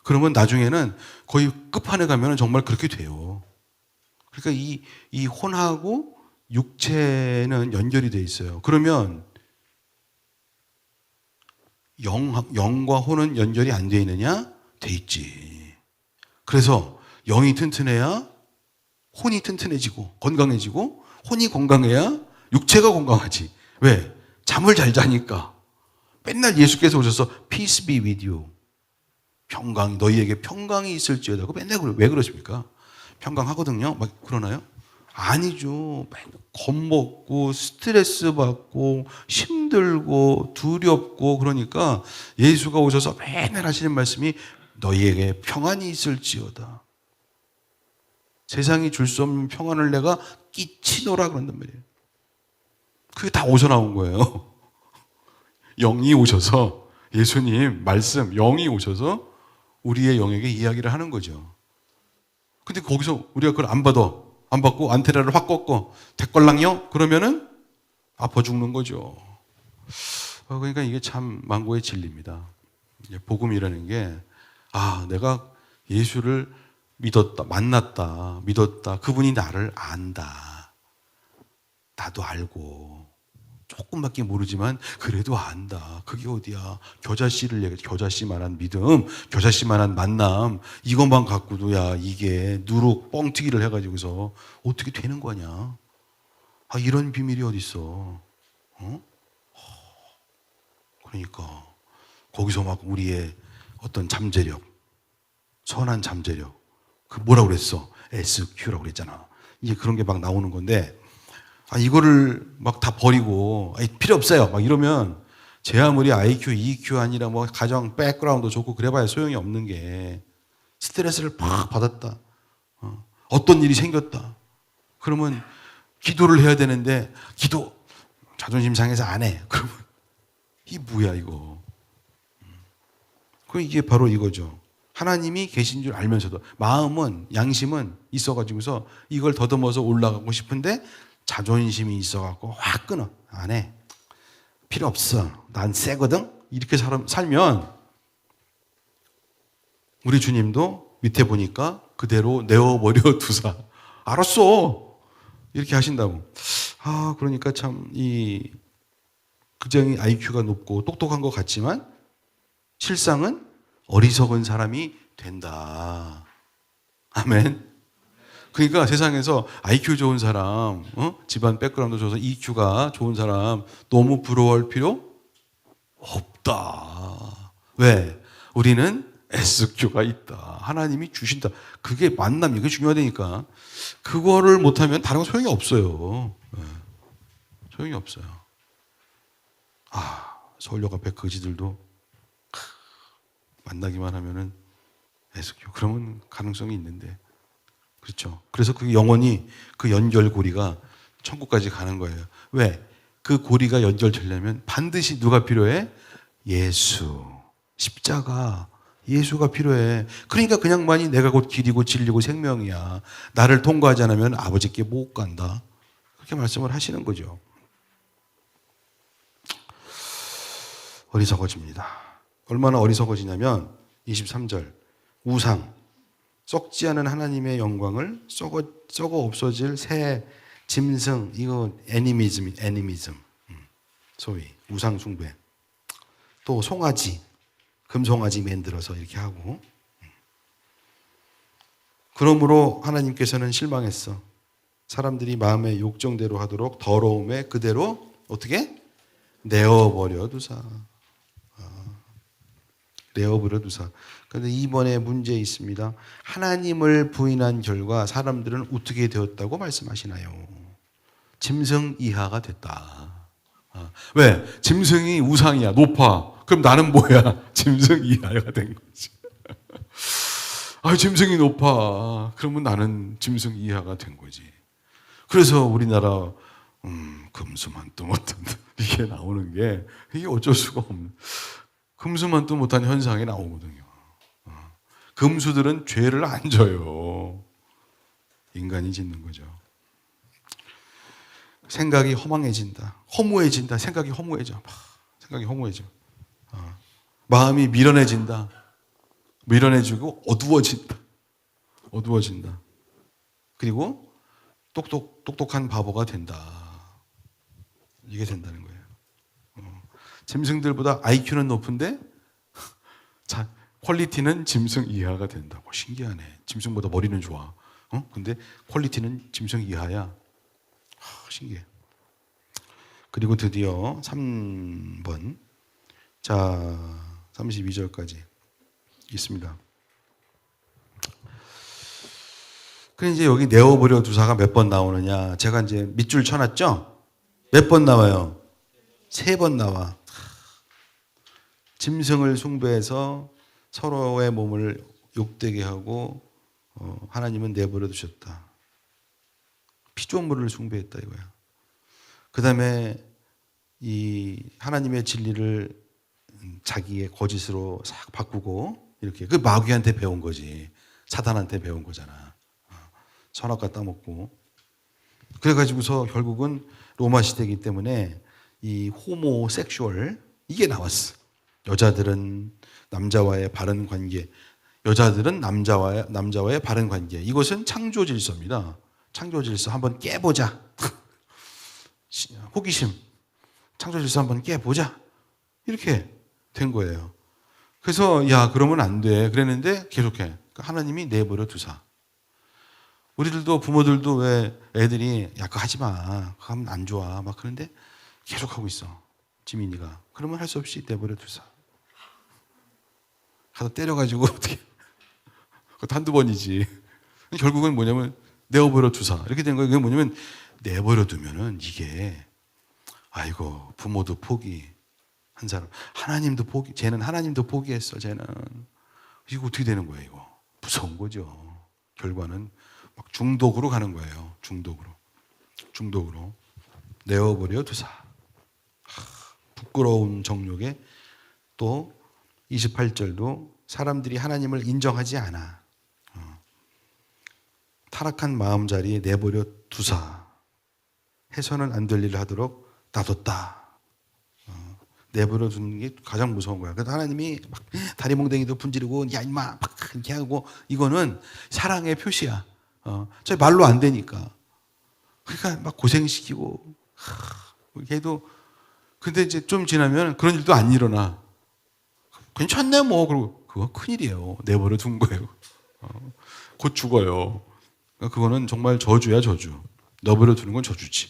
그러면 나중에는 거의 끝판에 가면 정말 그렇게 돼요. 그러니까 이 혼하고 육체는 연결이 돼 있어요. 그러면 영과 혼은 연결이 안 돼 있느냐? 돼 있지. 그래서 영이 튼튼해야 혼이 튼튼해지고 건강해지고, 혼이 건강해야 육체가 건강하지. 왜? 잠을 잘 자니까. 맨날 예수께서 오셔서 Peace be with you. 너희에게 평강이 있을지어다. 맨날 왜 그러십니까? 평강하거든요. 막 그러나요? 아니죠. 겁먹고 스트레스 받고 힘들고 두렵고, 그러니까 예수가 오셔서 맨날 하시는 말씀이 너희에게 평안이 있을지어다. 세상이 줄 수 없는 평안을 내가 끼치노라 그런단 말이에요. 그게 다 어디서 나온 거예요? 영이 오셔서, 예수님 말씀, 영이 오셔서 우리의 영에게 이야기를 하는 거죠. 근데 거기서 우리가 그걸 안 받고 안테나를 확 꺾고 대걸랑요? 그러면은 아파 죽는 거죠. 그러니까 이게 참 만고의 진리입니다. 복음이라는 게, 내가 예수를 만났다, 믿었다. 그분이 나를 안다. 나도 알고. 조금밖에 모르지만 그래도 안다. 그게 어디야? 겨자씨만한 믿음, 겨자씨만한 만남, 이것만 갖고도 이게 누룩 뻥튀기를 해가지고서 어떻게 되는 거냐? 이런 비밀이 어딨어? 그러니까 거기서 막 우리의 어떤 잠재력, 선한 잠재력, 그 뭐라고 그랬어? SQ라고 그랬잖아. 이제 그런 게 막 나오는 건데, 이거를 막 다 버리고 필요 없어요 막 이러면, 제 아무리 IQ, EQ 아니라 뭐 가정 백그라운드 좋고 그래봐야 소용이 없는 게, 스트레스를 팍 받았다, 어떤 일이 생겼다, 그러면 기도를 해야 되는데 기도 자존심 상해서 안 해. 그러면 이 뭐야 이거. 이게 바로 이거죠. 하나님이 계신 줄 알면서도 마음은, 양심은 있어가지고서 이걸 더듬어서 올라가고 싶은데 자존심이 있어갖고 확 끊어. 안 해. 필요 없어. 난 세거든. 이렇게 살면 우리 주님도 밑에 보니까 그대로 내어버려 두사. 알았어. 이렇게 하신다고. 그러니까 참 굉장히 IQ가 높고 똑똑한 것 같지만 실상은 어리석은 사람이 된다. 아멘. 그러니까 세상에서 IQ 좋은 사람, 집안 백그라운드 좋아서 EQ가 좋은 사람 너무 부러워할 필요 없다. 왜? 우리는 SQ가 있다. 하나님이 주신다. 그게 만남이 그게 중요하다니까. 그거를 못하면 다른 건 소용이 없어요. 네. 소용이 없어요. 서울역 앞에 거지들도 만나기만 하면은 SQ 그러면 가능성이 있는데 그렇죠. 그래서 그 영원히 그 연결고리가 천국까지 가는 거예요. 왜? 그 고리가 연결되려면 반드시 누가 필요해? 예수. 십자가. 예수가 필요해. 그러니까 그냥만이 내가 곧 길이고 진리고 생명이야. 나를 통과하지 않으면 아버지께 못 간다. 그렇게 말씀을 하시는 거죠. 어리석어집니다. 얼마나 어리석어지냐면 23절 우상 썩지 않은 하나님의 영광을 썩어 없어질 새 짐승 이거 애니미즘 소위 우상 숭배 또 송아지 금송아지 만들어서 이렇게 하고 그러므로 하나님께서는 실망했어. 사람들이 마음의 욕정대로 하도록 더러움에 그대로 어떻게? 내어버려 두사. 내어버려 두사. 그런데 이번에 문제 있습니다. 하나님을 부인한 결과 사람들은 어떻게 되었다고 말씀하시나요? 짐승 이하가 됐다. 왜? 짐승이 우상이야, 높아. 그럼 나는 뭐야? 짐승 이하가 된 거지. 짐승이 높아. 그러면 나는 짐승 이하가 된 거지. 그래서 우리나라 금수만도 못한다. 이게 나오는 게 이게 어쩔 수가 없는. 금수만도 못한 현상이 나오거든요. 금수들은 죄를 안 져요. 인간이 짓는 거죠. 생각이 허망해진다. 허무해진다. 생각이 허무해져. 생각이 허무해져. 마음이 미련해진다. 미련해지고 어두워진다. 어두워진다. 그리고 똑똑한 바보가 된다. 이게 된다는 거예요. 짐승들보다 IQ는 높은데 자, 퀄리티는 짐승 이하가 된다. 신기하네. 짐승보다 머리는 좋아. 근데 퀄리티는 짐승 이하야. 신기해. 그리고 드디어 3번. 자, 32절까지 있습니다. 그래 이제 여기 내어버려 두사가 몇 번 나오느냐? 제가 이제 밑줄 쳐놨죠? 몇 번 나와요? 3번 나와. 짐승을 숭배해서 서로의 몸을 욕되게 하고 하나님은 내버려 두셨다. 피조물을 숭배했다 이거야. 그 다음에 이 하나님의 진리를 자기의 거짓으로 싹 바꾸고 이렇게 그 마귀한테 배운 거지. 사단한테 배운 거잖아. 선악과 따먹고. 그래가지고서 결국은 로마 시대이기 때문에 이 호모섹슈얼 이게 나왔어. 여자들은 남자와의 바른 관계, 여자들은 남자와의 바른 관계. 이것은 창조 질서입니다. 창조 질서 한번 깨보자. 호기심. 창조 질서 한번 깨보자. 이렇게 된 거예요. 그래서 야 그러면 안 돼. 그랬는데 계속해. 그러니까 하나님이 내버려 두사. 우리들도 부모들도 왜 애들이 야 그거 하지 마. 그거 하면 안 좋아. 막 그런데 계속하고 있어. 지민이가. 그러면 할 수 없이 내버려 두사. 가서 때려가지고 어떻게 그것도 한두 번이지. 결국은 뭐냐면 내어버려 두사. 이렇게 된 거예요. 그게 뭐냐면 내버려 두면은 이게 아이고 부모도 포기 한 사람 하나님도 포기 쟤는 하나님도 포기했어. 쟤는 이거 어떻게 되는 거예요? 이거 무서운 거죠. 결과는 막 중독으로 가는 거예요. 중독으로 내어버려 두사. 부끄러운 정욕에 또 28절도 사람들이 하나님을 인정하지 않아. 타락한 마음자리에 내버려 두사. 해서는 안 될 일을 하도록 놔뒀다. 내버려 두는 게 가장 무서운 거야. 그래서 하나님이 막 다리 몽댕이도 분지르고 야 임마 막 이렇게 하고 이거는 사랑의 표시야. 저 말로 안 되니까. 그러니까 막 고생시키고 걔도 근데 이제 좀 지나면 그런 일도 안 일어나. 괜찮네 뭐. 그리고 그거 큰일이에요. 내버려 둔 거예요. 곧 죽어요. 그러니까 그거는 정말 저주야, 저주. 너버려 두는 건 저주지.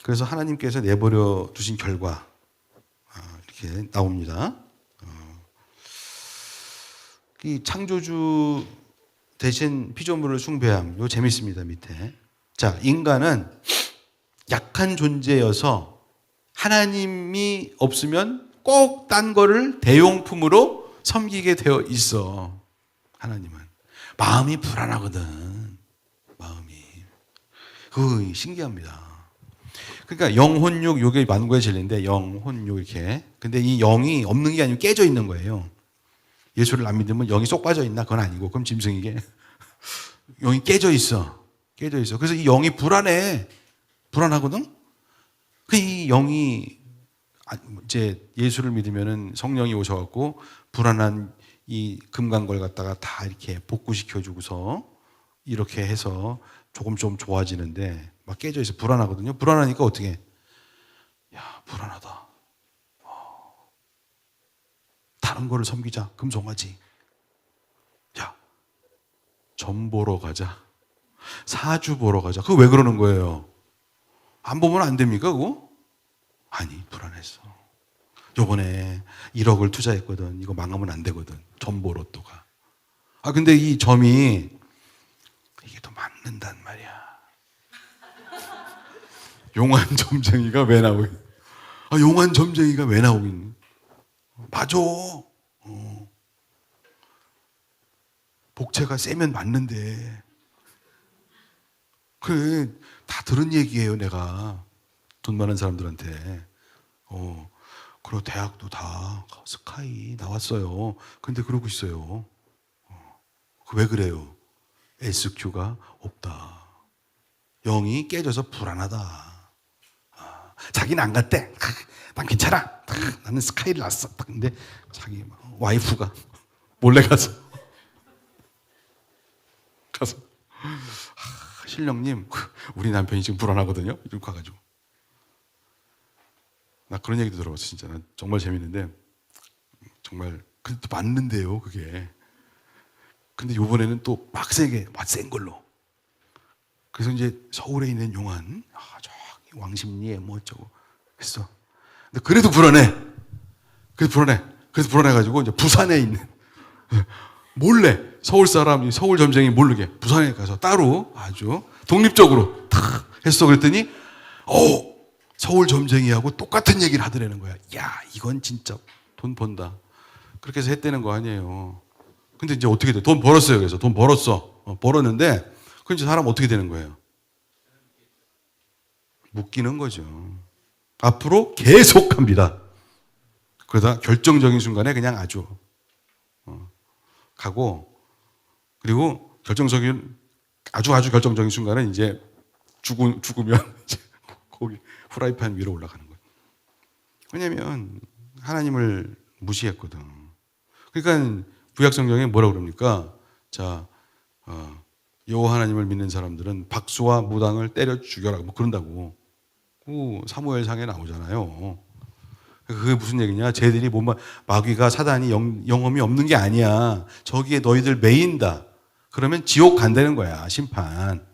그래서 하나님께서 내버려 두신 결과 이렇게 나옵니다. 이 창조주 대신 피조물을 숭배함. 이거 재밌습니다, 밑에. 자, 인간은 약한 존재여서 하나님이 없으면 꼭 딴 거를 대용품으로 섬기게 되어 있어. 하나님은. 마음이 불안하거든. 마음이. 그거 신기합니다. 그러니까 영혼육, 요게 만국의 진리인데 영혼육 이렇게. 근데 이 영이 없는 게 아니고 깨져 있는 거예요. 예수를 안 믿으면 영이 쏙 빠져 있나? 그건 아니고. 그럼 짐승이게. 영이 깨져 있어. 깨져 있어. 그래서 이 영이 불안해. 불안하거든? 이 영이 이제 예수를 믿으면은 성령이 오셔갖고 불안한 이 금강걸 갖다가 다 이렇게 복구시켜주고서 이렇게 해서 조금 좀 좋아지는데 막 깨져 있어. 불안하거든요. 불안하니까 어떻게 해? 야, 불안하다. 다른 거를 섬기자. 금송아지. 야, 점 보러 가자. 사주 보러 가자. 그거 왜 그러는 거예요? 안 보면 안 됩니까, 그거? 아니, 불안했어. 요번에 1억을 투자했거든. 이거 망하면 안 되거든. 점 보러 또 가. 근데 이 점이 이게 또 맞는단 말이야. 용한 점쟁이가 왜 나오겠니? 용한 점쟁이가 왜 나오겠니? 맞아. 복채가 세면 맞는데. 그래, 다 들은 얘기예요, 내가. 돈 많은 사람들한테. 그리고 대학도 다 스카이 나왔어요. 근데 그러고 있어요. 왜 그래요? SQ가 없다. 영이 깨져서 불안하다. 자기는 안 갔대. 난 괜찮아. 나는 스카이를 났어. 근데 자기 와이프가 몰래 가서 신령님, 우리 남편이 지금 불안하거든요. 이렇게 가가지고. 나 그런 얘기도 들어봤어, 진짜. 난 정말 재밌는데, 정말, 근데 또 맞는데요, 그게. 근데 요번에는 또 빡세게, 센 걸로. 그래서 이제 서울에 있는 용안, 저기 왕십리에 뭐 어쩌고 했어. 근데 그래도 불안해. 그래서 불안해가지고 이제 부산에 있는, 몰래, 서울 사람, 서울 점쟁이 모르게 부산에 가서 따로 아주 독립적으로 탁 했어. 그랬더니, 서울 점쟁이하고 똑같은 얘기를 하더라는 거야. 야, 이건 진짜 돈 번다. 그렇게 해서 했다는 거 아니에요. 근데 이제 어떻게 돼? 돈 벌었어요. 그래서 돈 벌었어. 벌었는데, 그럼 이제 사람 어떻게 되는 거예요? 묶이는 거죠. 앞으로 계속 합니다. 그러다 결정적인 순간에 그냥 아주 가고, 그리고 아주 결정적인 순간은 이제 죽으면 이제 거기 후라이팬 위로 올라가는 거예요. 왜냐하면 하나님을 무시했거든. 그러니까 구약 성경에 뭐라고 그럽니까? 자, 여호와 하나님을 믿는 사람들은 박수와 무당을 때려 죽여라. 뭐 그런다고. 사무엘상에 나오잖아요. 그게 무슨 얘기냐? 쟤들이 마귀가 사단이 영험이 없는 게 아니야. 저기에 너희들 매인다. 그러면 지옥 간다는 거야. 심판.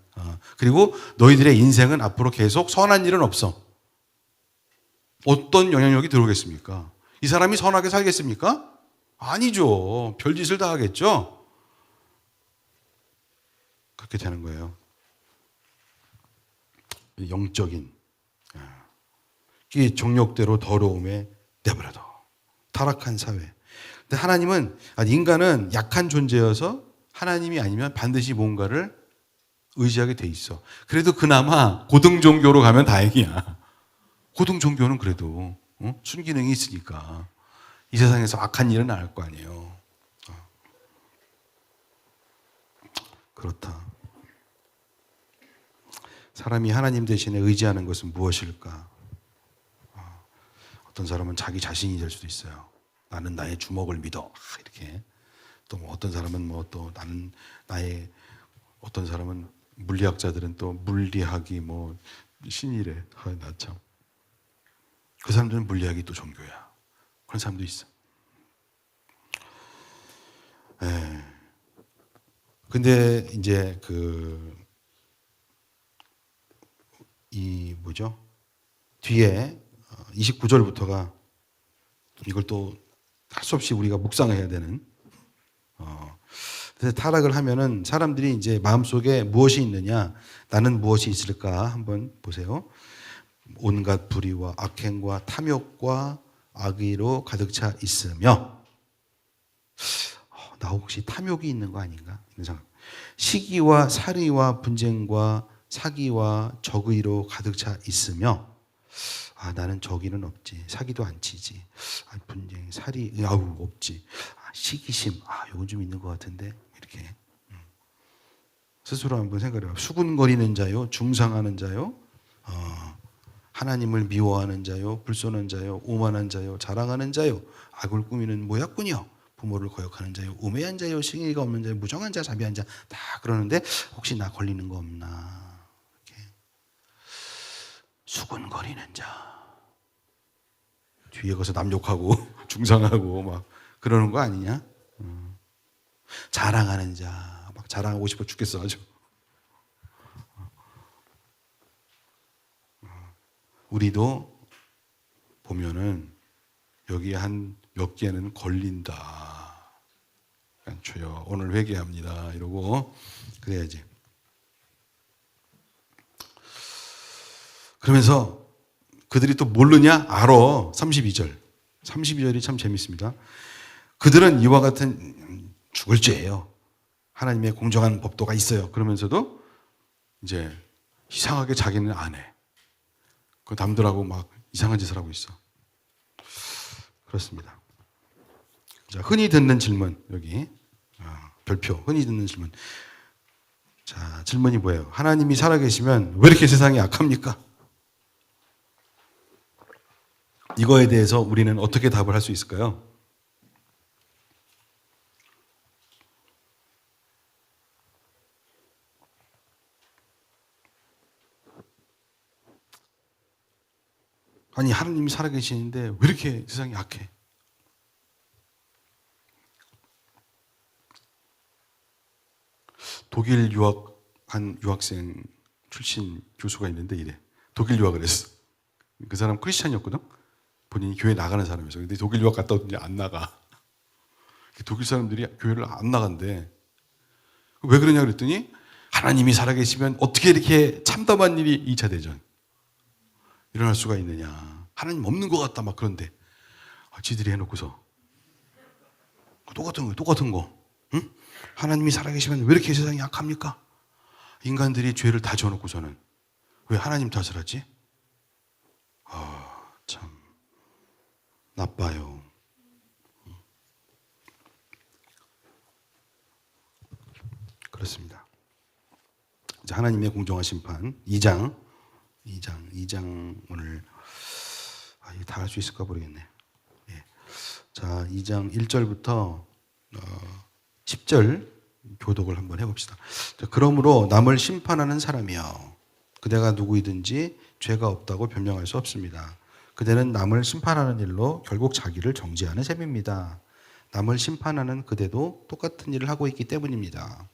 그리고 너희들의 인생은 앞으로 계속 선한 일은 없어. 어떤 영향력이 들어오겠습니까? 이 사람이 선하게 살겠습니까? 아니죠. 별짓을 다 하겠죠. 그렇게 되는 거예요. 영적인 이 정욕대로 더러움에 내버려둬. 타락한 사회. 근데 인간은 약한 존재여서 하나님이 아니면 반드시 뭔가를 의지하게 돼 있어. 그래도 그나마 고등종교로 가면 다행이야. 고등종교는 그래도 순기능이 있으니까 이 세상에서 악한 일은 안 할 거 아니에요. 그렇다. 사람이 하나님 대신에 의지하는 것은 무엇일까? 어떤 사람은 자기 자신이 될 수도 있어요. 나는 나의 주먹을 믿어. 이렇게. 또 어떤 사람은 또 나는 어떤 사람은 물리학자들은 또 물리학이 신이래. 나 참. 그 사람들은 물리학이 또 종교야. 그런 사람도 있어. 예. 근데 이제 이 뭐죠? 뒤에 29절부터가 이걸 또 할 수 없이 우리가 묵상해야 되는. 그래서 타락을 하면은 사람들이 이제 마음속에 무엇이 있느냐, 나는 무엇이 있을까 한번 보세요. 온갖 불의와 악행과 탐욕과 악의로 가득 차 있으며, 나 혹시 탐욕이 있는 거 아닌가? 이런 생각. 시기와 살의와 분쟁과 사기와 적의로 가득 차 있으며, 나는 적의는 없지. 사기도 안 치지. 분쟁, 살이 없지. 시기심, 요건 좀 있는 것 같은데. 이렇게 스스로 한번 생각해 봐. 수군거리는 자요, 중상하는 자요, 하나님을 미워하는 자요, 불손한 자요, 오만한 자요, 자랑하는 자요, 악을 꾸미는 모약꾼이요, 부모를 거역하는 자요, 우매한 자요, 승의가 없는 자요, 무정한 자, 자비한 자, 다 그러는데 혹시 나 걸리는 거 없나? 이렇게. 수군거리는 자. 뒤에 가서 남 욕하고 중상하고 막 그러는 거 아니냐? 자랑하는 자, 막 자랑하고 싶어 죽겠어 아주. 우리도 보면은 여기 한 몇 개는 걸린다. 주여 오늘 회개합니다 이러고 그래야지. 그러면서 그들이 또 모르냐? 알아. 32절. 32절이 참 재밌습니다. 그들은 이와 같은 죽을 죄예요. 하나님의 공정한 법도가 있어요. 그러면서도 이제 이상하게 자기는 안 해. 그 남들하고 막 이상한 짓을 하고 있어. 그렇습니다. 자, 흔히 듣는 질문 여기 별표. 흔히 듣는 질문. 자, 질문이 뭐예요? 하나님이 살아계시면 왜 이렇게 세상이 악합니까? 이거에 대해서 우리는 어떻게 답을 할 수 있을까요? 아니, 하나님이 살아계시는데 왜 이렇게 세상이 악해? 독일 유학한 유학생 출신 교수가 있는데 이래. 독일 유학을 했어. 그 사람 크리스찬이었거든? 본인이 교회 나가는 사람이었어. 근데 독일 유학 갔다 오더니 안 나가. 독일 사람들이 교회를 안 나간대. 왜 그러냐 그랬더니 하나님이 살아계시면 어떻게 이렇게 참담한 일이 2차 대전 일어날 수가 있느냐. 하나님 없는 것 같다 막 그런데 지들이 해놓고서 똑같은 거. 응? 하나님이 살아계시면 왜 이렇게 세상이 약합니까? 인간들이 죄를 다 지어놓고서는 왜 하나님 탓을 하지? 참 나빠요. 그렇습니다. 이제 하나님의 공정한 심판 2장 오늘 이거 다 할 수 있을까 모르겠네. 예. 자, 2장 1절부터 10절 교독을 한번 해봅시다. 자, 그러므로 남을 심판하는 사람이여 그대가 누구이든지 죄가 없다고 변명할 수 없습니다. 그대는 남을 심판하는 일로 결국 자기를 정죄하는 셈입니다. 남을 심판하는 그대도 똑같은 일을 하고 있기 때문입니다.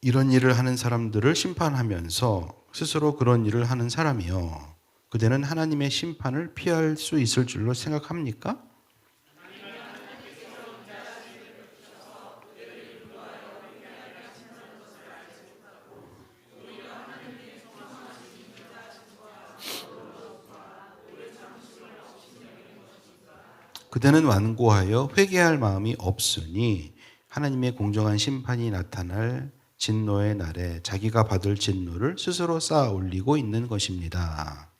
이런 일을 하는 사람들을 심판하면서 스스로 그런 일을 하는 사람이요. 그대는 하나님의 심판을 피할 수 있을 줄로 생각합니까? 그대는 완고하여 회개할 마음이 없으니 하나님의 공정한 심판이 나타날 진노의 날에 자기가 받을 진노를 스스로 쌓아 올리고 있는 것입니다.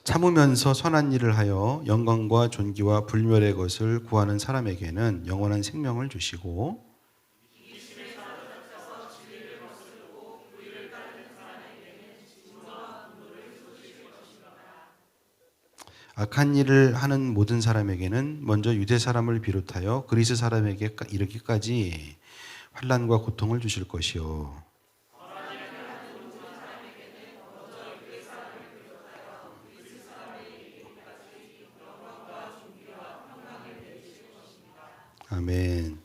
참으면서 선한 일을 하여 영광과 존귀와 불멸의 것을 구하는 사람에게는 영원한 생명을 주시고 악한 일을 하는 모든 사람에게는 먼저 유대 사람을 비롯하여 그리스 사람에게 이르기까지 환난과 고통을 주실 것이요. 아멘.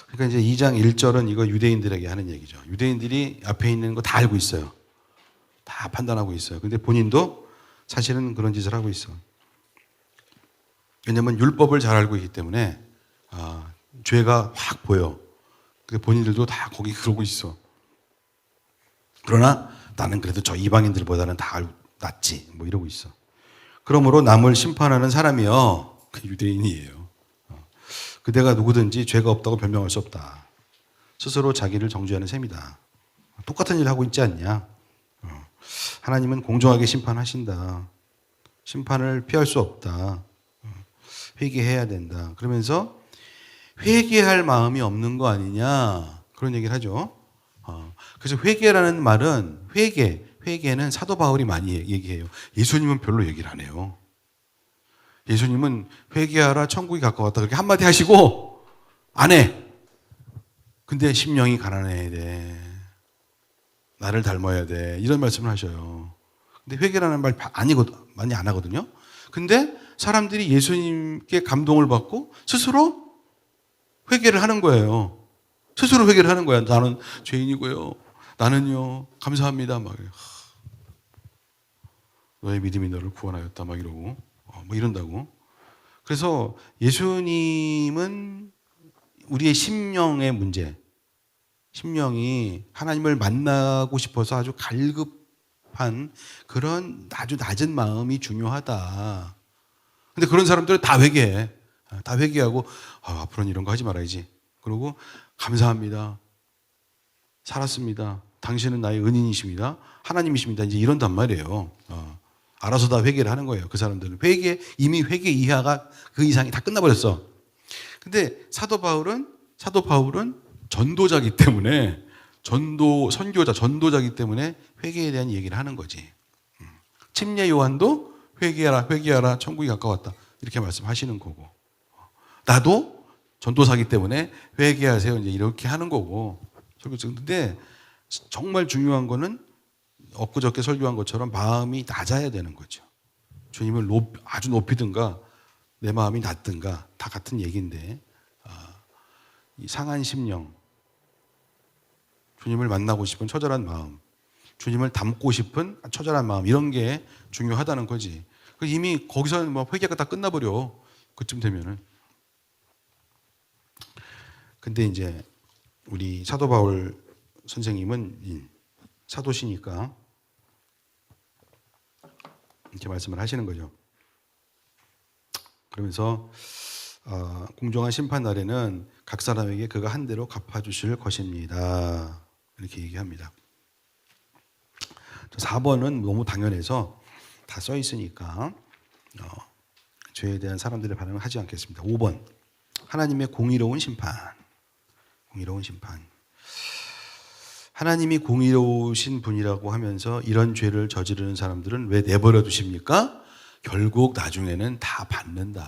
그러니까 이제 2장 1절은 이거 유대인들에게 하는 얘기죠. 유대인들이 앞에 있는 거 다 알고 있어요. 다 판단하고 있어요. 근데 본인도 사실은 그런 짓을 하고 있어. 왜냐하면 율법을 잘 알고 있기 때문에 죄가 확 보여. 근데 본인들도 다 거기 그러고 있어. 그러나 나는 그래도 저 이방인들보다는 다 낫지. 뭐 이러고 있어. 그러므로 남을 심판하는 사람이요. 그 유대인이에요. 그대가 누구든지 죄가 없다고 변명할 수 없다. 스스로 자기를 정죄하는 셈이다. 똑같은 일을 하고 있지 않냐. 하나님은 공정하게 심판하신다. 심판을 피할 수 없다. 회개해야 된다. 그러면서 회개할 마음이 없는 거 아니냐. 그런 얘기를 하죠. 그래서 회개라는 말은 회개는 사도 바울이 많이 얘기해요. 예수님은 별로 얘기를 안 해요. 예수님은 회개하라 천국이 가까웠다 그렇게 한마디 하시고 안 해. 근데 심령이 가난해야 돼. 나를 닮아야 돼. 이런 말씀을 하셔요. 근데 회개라는 말 많이 안 하거든요. 근데 사람들이 예수님께 감동을 받고 스스로 회개를 하는 거예요. 스스로 회개를 하는 거야. 나는 죄인이고요. 나는요, 감사합니다. 막 너의 믿음이 너를 구원하였다. 막 이러고, 뭐 이런다고. 그래서 예수님은 우리의 심령의 문제, 심령이 하나님을 만나고 싶어서 아주 갈급한 그런 아주 낮은 마음이 중요하다. 근데 그런 사람들은 다 회개해. 다 회개하고, 앞으로는 이런 거 하지 말아야지. 그리고 감사합니다. 살았습니다. 당신은 나의 은인이십니다. 하나님이십니다. 이제 이런단 말이에요. 알아서 다 회개를 하는 거예요. 그 사람들은. 이미 회개 이하가 그 이상이 다 끝나버렸어. 근데 사도 바울은 전도자기 때문에, 선교자, 전도자기 때문에 회개에 대한 얘기를 하는 거지. 침례 요한도 회개하라, 천국이 가까웠다. 이렇게 말씀하시는 거고. 나도 전도사기 때문에 회개하세요. 이제 이렇게 하는 거고. 근데 정말 중요한 거는 엊그저께 설교한 것처럼 마음이 낮아야 되는 거죠. 주님을 아주 높이든가 내 마음이 낮든가 다 같은 얘기인데 이 상한 심령, 주님을 만나고 싶은 처절한 마음, 주님을 닮고 싶은 처절한 마음 이런 게 중요하다는 거지. 이미 거기서는 뭐 회개가 다 끝나버려. 그쯤 되면은. 근데 이제 우리 사도 바울 선생님은 사도시니까 이렇게 말씀을 하시는 거죠. 그러면서 공정한 심판 날에는 각 사람에게 그가 한 대로 갚아주실 것입니다. 이렇게 얘기합니다. 4번은 너무 당연해서 다 써 있으니까 죄에 대한 사람들의 반응을 하지 않겠습니다. 5번 하나님의 공의로운 심판. 공의로운 심판. 하나님이 공의로우신 분이라고 하면서 이런 죄를 저지르는 사람들은 왜 내버려 두십니까? 결국 나중에는 다 받는다.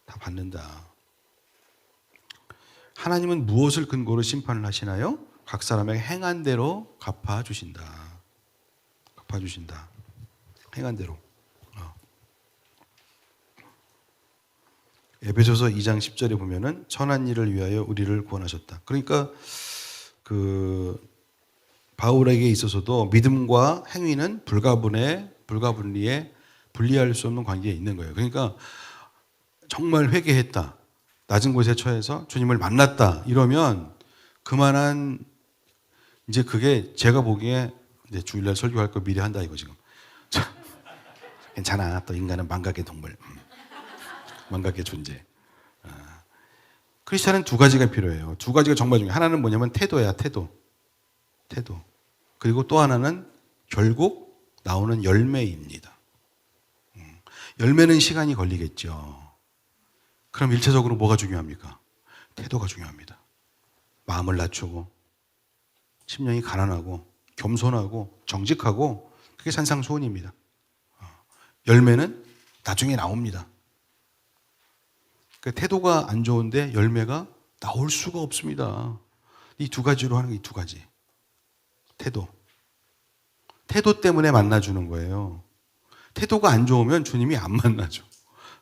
다 받는다. 하나님은 무엇을 근거로 심판을 하시나요? 각 사람에게 행한 대로 갚아주신다. 갚아주신다. 행한 대로. 에베소서 2장 10절에 보면은 선한 일을 위하여 우리를 구원하셨다. 그러니까 바울에게 있어서도 믿음과 행위는 불가분리에 분리할 수 없는 관계에 있는 거예요. 그러니까 정말 회개했다. 낮은 곳에 처해서 주님을 만났다. 이러면 그만한 이제 그게 제가 보기에 이제 주일날 설교할 거 미리 한다 이거 지금. 괜찮아. 또 인간은 망각의 동물. 망각의 존재. 크리스찬은 두 가지가 필요해요. 두 가지가 정말 중요해요. 하나는 뭐냐면 태도야, 태도. 그리고 또 하나는 결국 나오는 열매입니다. 열매는 시간이 걸리겠죠. 그럼 일차적으로 뭐가 중요합니까? 태도가 중요합니다. 마음을 낮추고, 심령이 가난하고, 겸손하고, 정직하고, 그게 산상수훈입니다. 열매는 나중에 나옵니다. 그러니까 태도가 안 좋은데 열매가 나올 수가 없습니다. 이 두 가지로 하는 게 이 두 가지. 태도. 태도 때문에 만나주는 거예요. 태도가 안 좋으면 주님이 안 만나죠.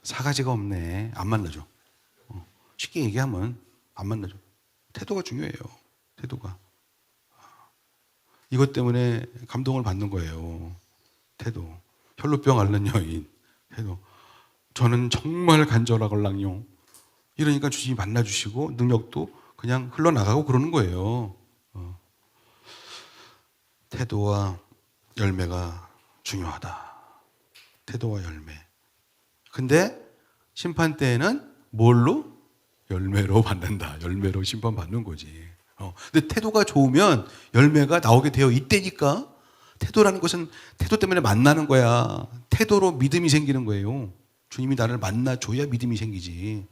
사가지가 없네. 안 만나죠. 쉽게 얘기하면 안 만나죠. 태도가 중요해요. 태도가. 이것 때문에 감동을 받는 거예요. 태도. 혈루병 앓는 여인. 태도. 저는 정말 간절하걸랑요. 이러니까 주님이 만나주시고 능력도 그냥 흘러나가고 그러는 거예요. 태도와 열매가 중요하다. 태도와 열매. 근데 심판 때에는 뭘로? 열매로 받는다. 열매로 심판받는 거지. 근데 태도가 좋으면 열매가 나오게 되어 있다니까. 태도라는 것은 태도 때문에 만나는 거야. 태도로 믿음이 생기는 거예요. 주님이 나를 만나줘야 믿음이 생기지.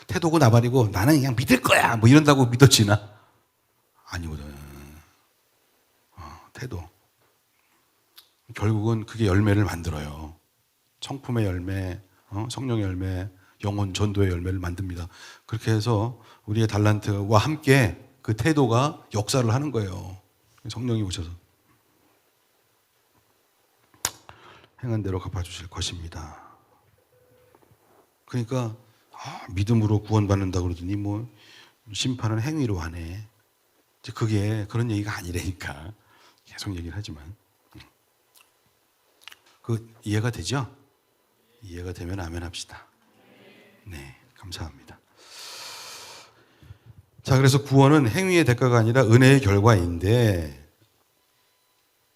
태도고 나발이고 나는 그냥 믿을 거야. 뭐 이런다고 믿어지나? 아니거든. 태도. 결국은 그게 열매를 만들어요. 성품의 열매, 성령의 열매, 영혼 전도의 열매를 만듭니다. 그렇게 해서 우리의 달란트와 함께 그 태도가 역사를 하는 거예요. 성령이 오셔서 행한 대로 갚아주실 것입니다. 그러니까 믿음으로 구원받는다 그러더니 뭐 심판은 행위로 하네. 그게 그런 얘기가 아니라니까. 계속 얘기를 하지만 그 이해가 되죠? 이해가 되면 아멘 합시다. 네, 감사합니다. 자, 그래서 구원은 행위의 대가가 아니라 은혜의 결과인데,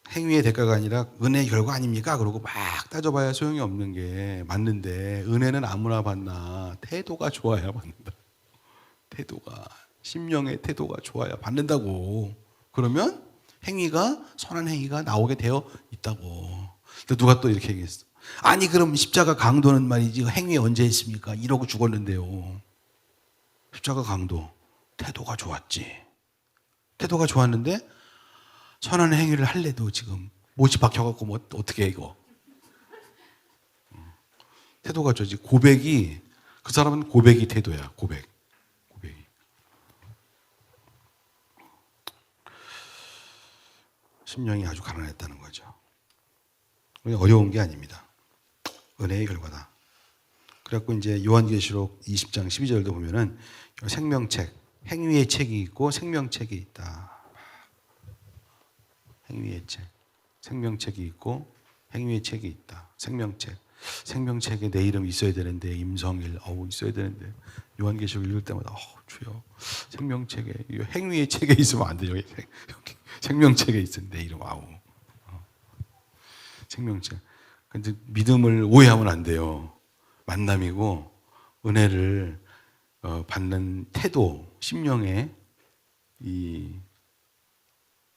행위의 대가가 아니라 은혜의 결과 아닙니까? 그러고 막 따져봐야 소용이 없는 게 맞는데, 은혜는 아무나 받나. 태도가 좋아야 받는다. 태도가, 심령의 태도가 좋아야 받는다고. 그러면 행위가, 선한 행위가 나오게 되어 있다고. 근데 누가 또 이렇게 얘기했어. 아니 그럼 십자가 강도는 말이지 행위 언제 했습니까? 이러고 죽었는데요. 십자가 강도 태도가 좋았지. 태도가 좋았는데 선한 행위를 할래도 지금 못이 박혀갖고 뭐 어떻게 해 이거. 태도가 좋지. 고백이 그 사람은 고백이 태도야. 고백이. 심령이 아주 가난했다는 거죠. 어려운 게 아닙니다. 은혜의 결과다. 그래갖고 이제 요한계시록 20장 12절도 보면은 생명책, 행위의 책이 있고 생명책이 있다. 행위의 책, 생명책이 있고 행위의 책이 있다. 생명책. 생명책에 내 이름 있어야 되는데 임성일, 있어야 되는데 요한계시록 읽을 때마다 주여 생명책에 행위의 책에 있으면 안 돼요. 생명책에 있으면 내 이름 생명책. 근데 믿음을 오해하면 안 돼요. 만남이고 은혜를 받는 태도, 심령의 이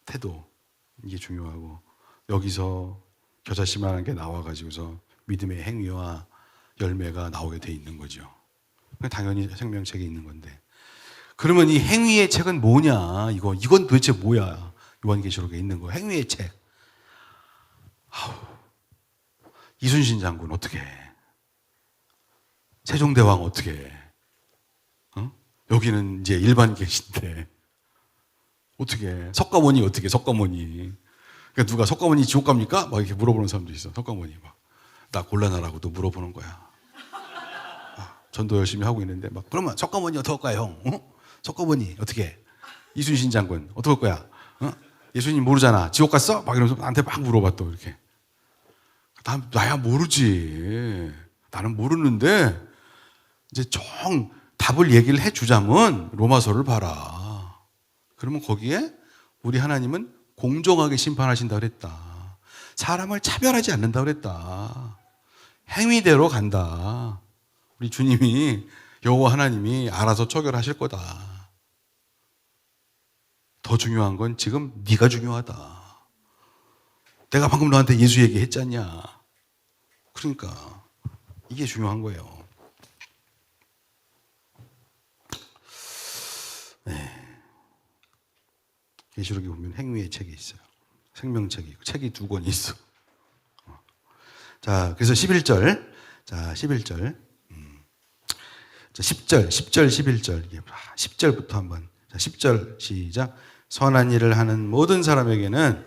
태도 이게 중요하고 여기서 겨자씨만한 게 나와가지고서 믿음의 행위와 열매가 나오게 돼 있는 거죠. 당연히 생명책에 있는 건데. 그러면 이 행위의 책은 뭐냐? 이건 도대체 뭐야? 요한계시록에 있는 거. 행위의 책. 이순신 장군 어떻게 해? 세종대왕 어떻게 해? 여기는 이제 일반 계신데 어떻게 해? 석가모니 어떻게 해? 석가모니. 그러니까 누가 석가모니 지옥 갑니까? 막 이렇게 물어보는 사람도 있어. 석가모니 나 곤란하라고 또 물어보는 거야. 전도 열심히 하고 있는데 그러면 석가모니 어떻게 할 거야 형? 석가모니 어떻게 해? 이순신 장군 어떻게 할 거야? 예수님 모르잖아. 지옥 갔어? 막 이러면서 나한테 막 물어봐 또 이렇게. 나야 모르지. 나는 모르는데 이제 답을 얘기를 해주자면 로마서를 봐라. 그러면 거기에 우리 하나님은 공정하게 심판하신다 그랬다. 사람을 차별하지 않는다 그랬다. 행위대로 간다. 우리 주님이 여호와 하나님이 알아서 처결하실 거다. 더 중요한 건 지금 네가 중요하다. 내가 방금 너한테 예수 얘기했잖냐. 그러니까 이게 중요한 거예요. 네. 계시록에 보면 행위의 책이 있어요. 생명책이 있고 책이 2권이 있어. 자, 그래서 11절. 자, 11절. 자, 10절, 11절. 10절부터 한번. 자, 10절 시작. 선한 일을 하는 모든 사람에게는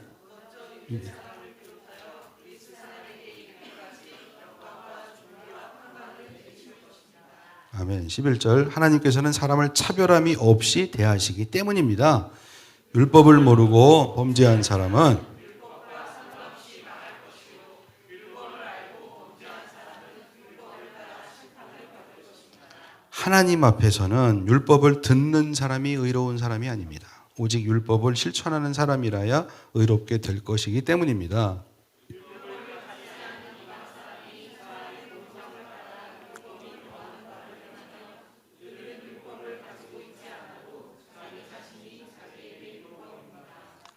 아멘. 11절 하나님께서는 사람을 차별함이 없이 대하시기 때문입니다. 율법을 모르고 범죄한 사람은 하나님 앞에서는 율법을 듣는 사람이 의로운 사람이 아닙니다. 오직 율법을 실천하는 사람이라야 의롭게 될 것이기 때문입니다.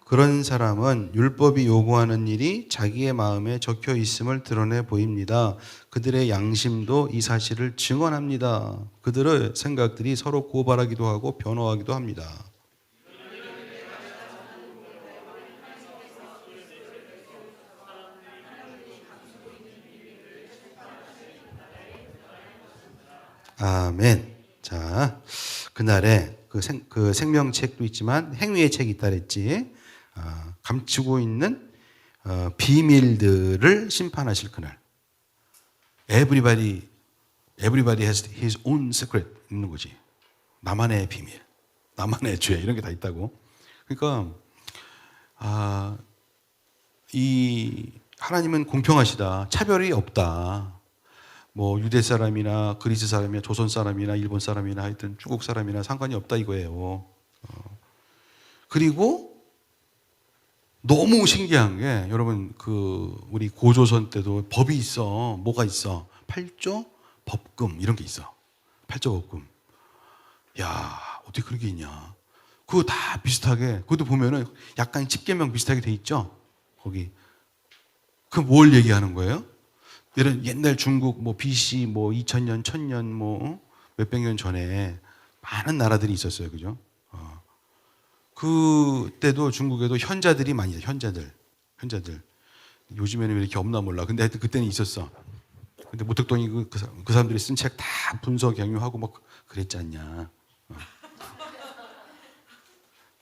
그런 사람은 율법이 요구하는 일이 자기의 마음에 적혀 있음을 드러내 보입니다. 그들의 양심도 이 사실을 증언합니다. 그들의 생각들이 서로 고발하기도 하고 변호하기도 합니다. 아멘. 자, 그날에 그 생명책도 있지만 행위의 책이 있다 그랬지. 감추고 있는 비밀들을 심판하실 그날. Everybody has his own secret 있는 거지. 나만의 비밀, 나만의 죄 이런 게 다 있다고. 그러니까 이 하나님은 공평하시다. 차별이 없다. 뭐 유대 사람이나 그리스 사람이나 조선 사람이나 일본 사람이나 하여튼 중국 사람이나 상관이 없다 이거예요. 그리고 너무 신기한 게 여러분 우리 고조선 때도 법이 있어. 뭐가 있어? 8조 법금 이런 게 있어. 8조 법금. 야, 어떻게 그런 게 있냐? 그거 다 비슷하게. 그것도 보면은 약간 십계명 비슷하게 돼 있죠. 거기. 그 뭘 얘기하는 거예요? 이런 옛날 중국 뭐 BC 뭐 2000년, 1000년 뭐 몇백 년 전에 많은 나라들이 있었어요. 그죠? 그때도 중국에도 현자들이 많이 있어요. 현자들. 요즘에는 왜 이렇게 없나 몰라. 근데 하여튼 그때는 있었어. 근데 모택동이 그 사람들이 쓴 책 다 분석 경유하고 막 그랬지 않냐.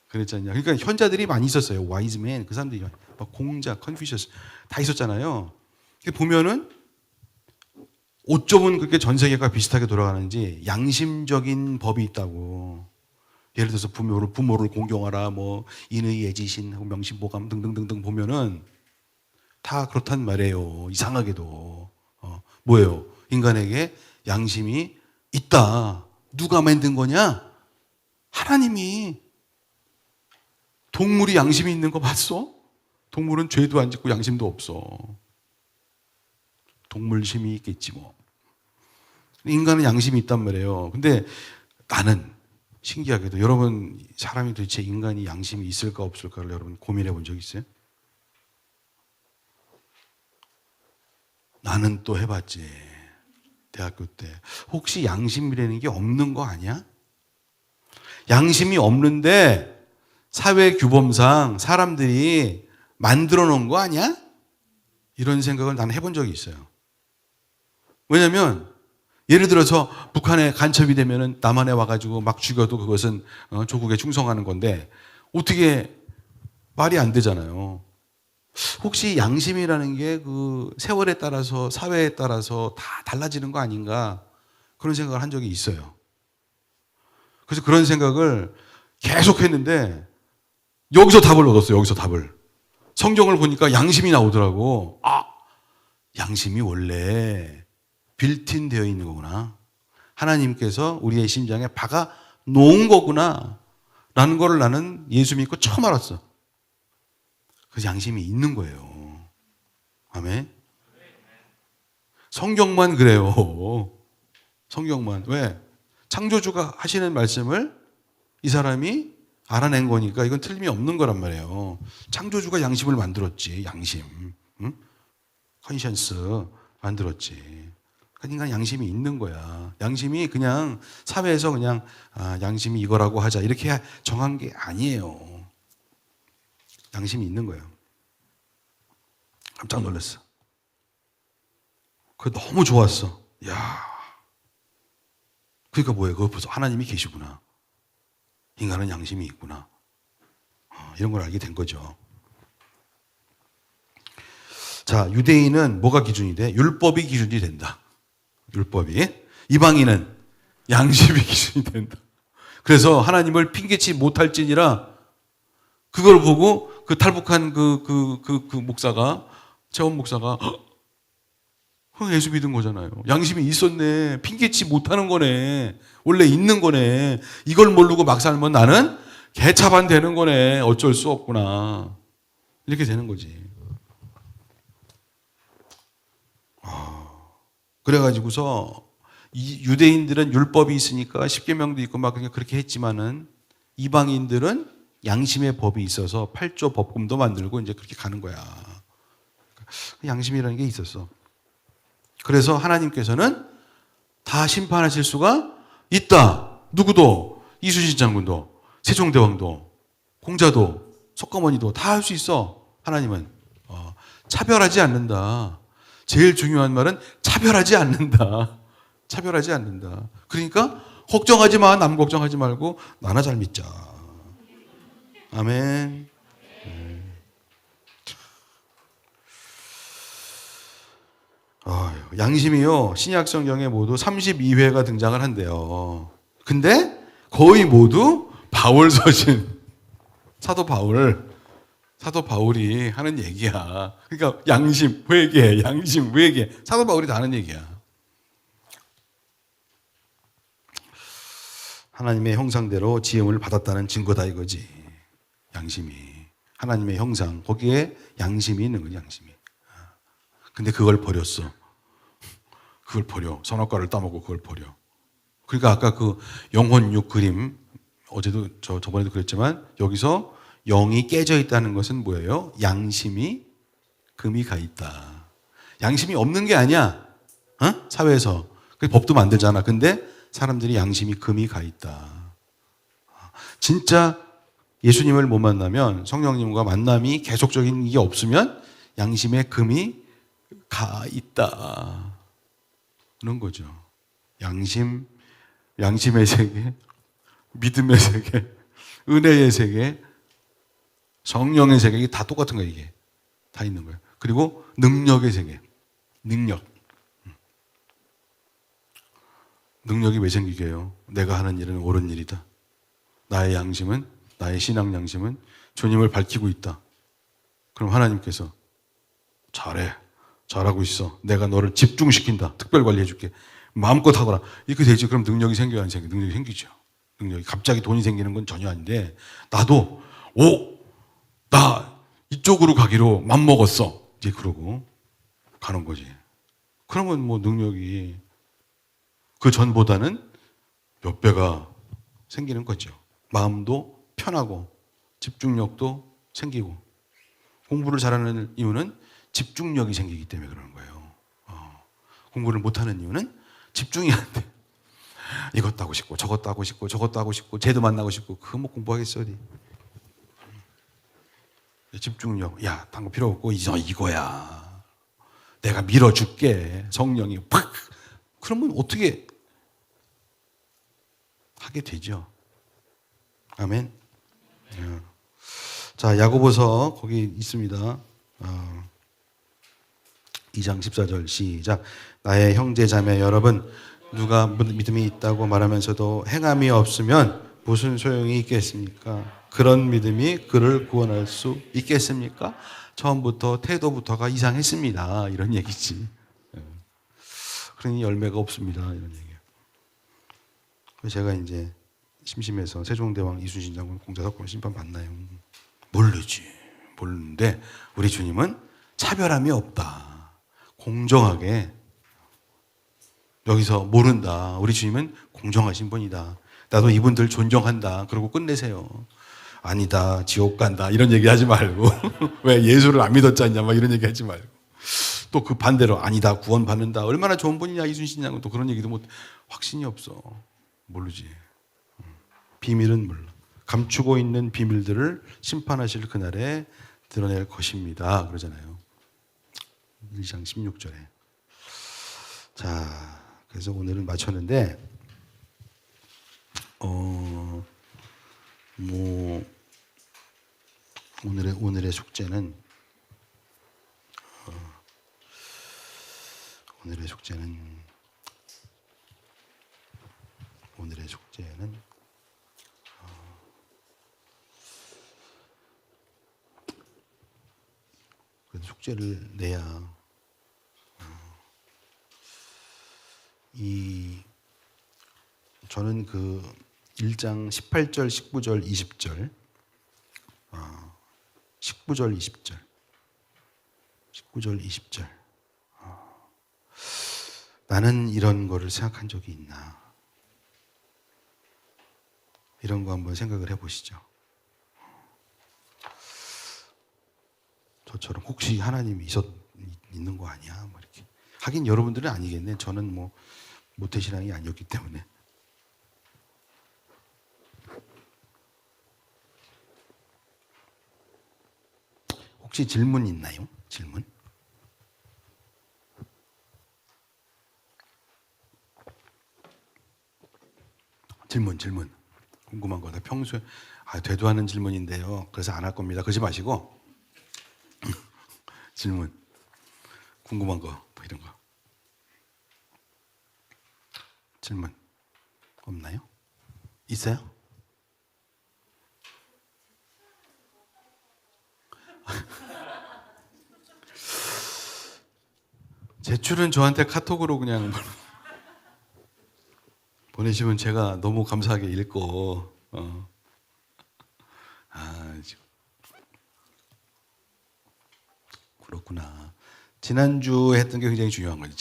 그랬지 않냐. 그러니까 현자들이 많이 있었어요. 와이즈맨 그 사람들이 막 공자, 컨퓨셔스 다 있었잖아요. 보면은 어쩌면 그렇게 전 세계가 비슷하게 돌아가는지 양심적인 법이 있다고. 예를 들어서 부모를 공경하라, 뭐 인의 예지신, 명심보감 등등등등 보면은 다 그렇단 말이에요. 이상하게도 뭐예요? 인간에게 양심이 있다. 누가 만든 거냐? 하나님이. 동물이 양심이 있는 거 봤어? 동물은 죄도 안 짓고 양심도 없어. 동물심이 있겠지 뭐. 인간은 양심이 있단 말이에요. 근데 나는 신기하게도 여러분 사람이 도대체 인간이 양심이 있을까 없을까를 여러분 고민해 본 적 있어요? 나는 또 해봤지. 대학교 때. 혹시 양심이라는 게 없는 거 아니야? 양심이 없는데 사회 규범상 사람들이 만들어 놓은 거 아니야? 이런 생각을 나는 해본 적이 있어요. 왜냐면 예를 들어서 북한에 간첩이 되면은 남한에 와가지고 막 죽여도 그것은 조국에 충성하는 건데 어떻게 말이 안 되잖아요. 혹시 양심이라는 게 그 세월에 따라서 사회에 따라서 다 달라지는 거 아닌가 그런 생각을 한 적이 있어요. 그래서 그런 생각을 계속 했는데 여기서 답을 얻었어요. 여기서 답을. 성경을 보니까 양심이 나오더라고. 양심이 원래 빌트인 되어 있는 거구나. 하나님께서 우리의 심장에 박아 놓은 거구나. 라는 걸 나는 예수 믿고 처음 알았어. 그래서 양심이 있는 거예요. 아멘. 성경만 그래요. 성경만. 왜? 창조주가 하시는 말씀을 이 사람이 알아낸 거니까 이건 틀림이 없는 거란 말이에요. 창조주가 양심을 만들었지. 양심. 응? 컨션스 만들었지. 그러니까 양심이 있는 거야. 양심이 그냥 사회에서 그냥 양심이 이거라고 하자 이렇게 정한 게 아니에요. 양심이 있는 거예요. 깜짝 놀랐어. 그거 너무 좋았어. 야, 그러니까 뭐예요? 그거 벌써 하나님이 계시구나. 인간은 양심이 있구나. 이런 걸 알게 된 거죠. 자, 유대인은 뭐가 기준이 돼? 율법이 기준이 된다. 율법이. 이방인은 양심이 기준이 된다. 그래서 하나님을 핑계치 못할지니라 그걸 보고 그 탈북한 그 목사가, 재원 목사가 예수 믿은 거잖아요. 양심이 있었네. 핑계치 못하는 거네. 원래 있는 거네. 이걸 모르고 막 살면 나는 개차반 되는 거네. 어쩔 수 없구나. 이렇게 되는 거지. 그래가지고서 이 유대인들은 율법이 있으니까 십계명도 있고 막 그렇게 했지만은 이방인들은 양심의 법이 있어서 8조 법금도 만들고 이제 그렇게 가는 거야. 양심이라는 게 있었어. 그래서 하나님께서는 다 심판하실 수가 있다. 누구도, 이순신 장군도, 세종대왕도, 공자도, 석가모니도 다 할 수 있어. 하나님은 차별하지 않는다. 제일 중요한 말은 차별하지 않는다. 차별하지 않는다. 그러니까 걱정하지 마. 남 걱정하지 말고 나나 잘 믿자. 아멘. 양심이요. 신약 성경에 모두 32회가 등장을 한대요. 근데 거의 모두 바울 서신, 사도 바울이 하는 얘기야. 그러니까 양심, 회개, 양심, 회개. 사도 바울이 다 하는 얘기야. 하나님의 형상대로 지음을 받았다는 증거다 이거지. 양심이. 하나님의 형상. 거기에 양심이 있는 거지, 양심이. 근데 그걸 버렸어. 그걸 버려. 선악과를 따먹고 그걸 버려. 그러니까 아까 그 영혼육 그림, 저번에도 그랬지만, 여기서 영이 깨져 있다는 것은 뭐예요? 양심이 금이 가 있다. 양심이 없는 게 아니야. 사회에서. 법도 만들잖아. 근데 사람들이 양심이 금이 가 있다. 진짜 예수님을 못 만나면, 성령님과 만남이 계속적인 게 없으면 양심에 금이 가 있다. 그런 거죠. 양심의 세계, 믿음의 세계, 은혜의 세계, 성령의 세계, 이게 다 똑같은 거예요, 이게. 다 있는 거예요. 그리고 능력의 세계. 능력이 왜 생기게 해요? 내가 하는 일은 옳은 일이다. 나의 양심은, 나의 신앙 양심은 주님을 밝히고 있다. 그럼 하나님께서 잘하고 있어. 내가 너를 집중시킨다. 특별 관리해줄게. 마음껏 하거라. 이렇게 되지. 그럼 능력이 생겨야 안 생겨? 능력이 생기죠. 능력이 갑자기 돈이 생기는 건 전혀 아닌데, 나도 나 이쪽으로 가기로 맘먹었어. 이제 그러고 가는 거지. 그러면 뭐 능력이 그 전보다는 몇 배가 생기는 거죠. 마음도 편하고 집중력도 생기고. 공부를 잘하는 이유는 집중력이 생기기 때문에 그러는 거예요. 공부를 못하는 이유는 집중이 안 돼. 이것도 하고 싶고 저것도 하고 싶고 저것도 하고 싶고 쟤도 만나고 싶고 그거 뭐 공부하겠어 어디. 집중력. 야, 딴 거 필요 없고 이거야. 내가 밀어줄게. 성령이 팍. 그러면 어떻게 하게 되죠. 아멘. 자, 야고보서 거기 있습니다. 2장 14절 시작. 나의 형제 자매 여러분, 누가 믿음이 있다고 말하면서도 행함이 없으면 무슨 소용이 있겠습니까? 그런 믿음이 그를 구원할 수 있겠습니까? 처음부터 태도부터가 이상했습니다. 이런 얘기지. 그러니 열매가 없습니다. 이런 얘기예요. 제가 이제 심심해서 세종대왕 이순신 장군 공자 석권 심판 받나요? 모르는데 우리 주님은 차별함이 없다. 공정하게. 여기서 모른다. 우리 주님은 공정하신 분이다. 나도 이분들 존경한다. 그러고 끝내세요. 아니다. 지옥 간다. 이런 얘기 하지 말고. 왜 예수를 안 믿었잖냐. 막 이런 얘기 하지 말고. 또 그 반대로 아니다. 구원 받는다. 얼마나 좋은 분이냐. 이순신 장군. 또 그런 얘기도 못. 확신이 없어. 모르지. 비밀은 몰라. 감추고 있는 비밀들을 심판하실 그날에 드러낼 것입니다. 그러잖아요. 1장 16절에. 자, 그래서 오늘은 마쳤는데, 오늘의 숙제는, 숙제는 그래도 숙제를 내야 저는 그 1장 18절, 19절, 20절 19절, 20절 19절, 20절 나는 이런 거를 생각한 적이 있나? 이런 거 한번 생각을 해보시죠. 저처럼 혹시 하나님이 있는 거 아니야? 뭐 이렇게. 하긴 여러분들은 아니겠네. 저는 뭐 모태신앙이 아니었기 때문에. 혹시 질문 있나요? 질문? 질문. 궁금한 거다. 평소에 되도 않은 질문인데요. 그래서 안 할 겁니다. 그러지 마시고 질문. 궁금한 거, 뭐 이런 거. 질문 없나요? 있어요? 제출은 저한테 카톡으로 그냥 보내시면 제가 너무 감사하게 읽고 그렇구나. 지난주에 했던 게 굉장히 중요한 거죠.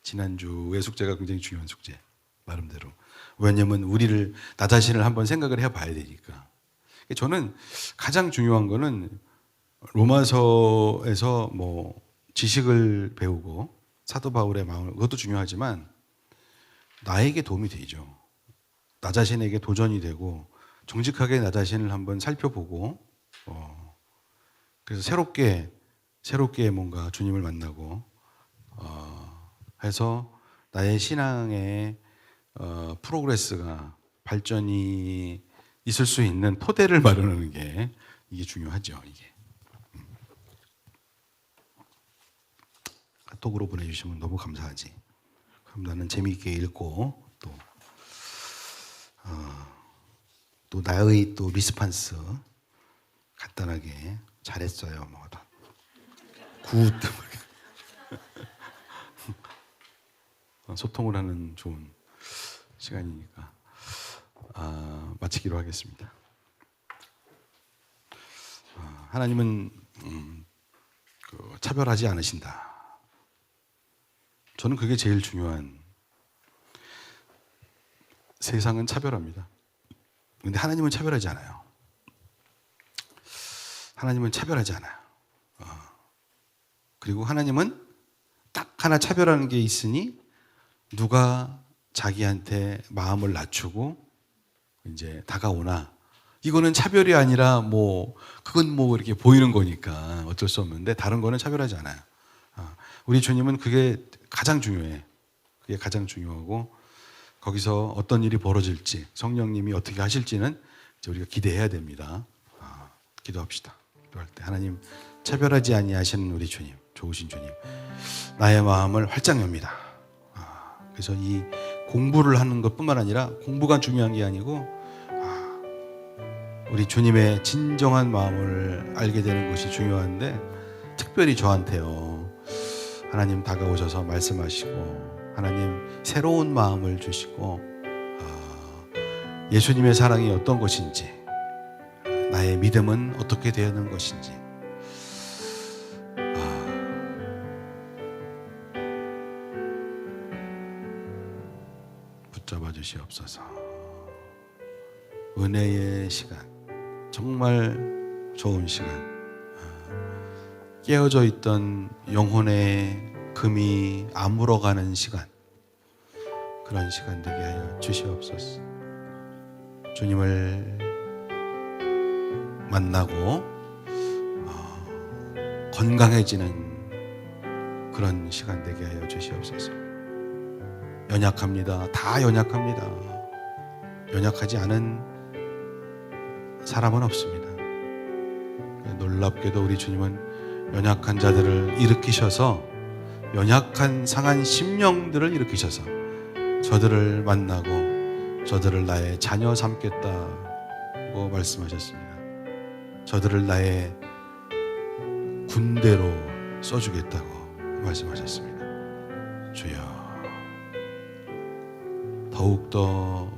지난주의 숙제가 굉장히 중요한 숙제. 나름대로. 왜냐하면 나 자신을 한번 생각을 해봐야 되니까. 저는 가장 중요한 거는 로마서에서 뭐 지식을 배우고 사도 바울의 마음을, 그것도 중요하지만 나에게 도움이 되죠. 나 자신에게 도전이 되고 정직하게 나 자신을 한번 살펴보고 그래서 새롭게 뭔가 주님을 만나고 해서 나의 신앙의 프로그레스가 발전이 있을 수 있는 토대를 마련하는 게 이게 중요하죠. 이게 카톡으로 보내주시면 너무 감사하지. 그럼 나는 재미있게 읽고 또 나의 또 리스판스 간단하게 잘했어요. 뭐 굿 소통을 하는 좋은 시간이니까 마치기로 하겠습니다. 하나님은 차별하지 않으신다. 저는 그게 제일 중요한. 세상은 차별합니다. 근데 하나님은 차별하지 않아요. 하나님은 차별하지 않아요. 그리고 하나님은 딱 하나 차별하는 게 있으니 누가 자기한테 마음을 낮추고 이제 다가오나 이거는 차별이 아니라 그건 이렇게 보이는 거니까 어쩔 수 없는데 다른 거는 차별하지 않아요. 우리 주님은 그게 가장 중요해. 그게 가장 중요하고 거기서 어떤 일이 벌어질지 성령님이 어떻게 하실지는 이제 우리가 기대해야 됩니다. 기도합시다. 기도할 때 하나님 차별하지 아니하시는 우리 주님, 좋으신 주님, 나의 마음을 활짝 엽니다. 그래서 이 공부를 하는 것뿐만 아니라 공부가 중요한 게 아니고 우리 주님의 진정한 마음을 알게 되는 것이 중요한데 특별히 저한테요. 하나님 다가오셔서 말씀하시고 하나님 새로운 마음을 주시고 예수님의 사랑이 어떤 것인지 나의 믿음은 어떻게 되는 것인지 붙잡아 주시옵소서. 은혜의 시간, 정말 좋은 시간, 깨어져 있던 영혼의 금이 아물어가는 시간, 그런 시간 되게 하여 주시옵소서. 주님을 만나고 건강해지는 그런 시간 되게 하여 주시옵소서. 연약합니다. 다 연약합니다. 연약하지 않은 사람은 없습니다. 놀랍게도 우리 주님은 연약한 자들을 일으키셔서 연약한 상한 심령들을 일으키셔서 저들을 만나고 저들을 나의 자녀 삼겠다고 말씀하셨습니다. 저들을 나의 군대로 써주겠다고 말씀하셨습니다. 주여, 더욱더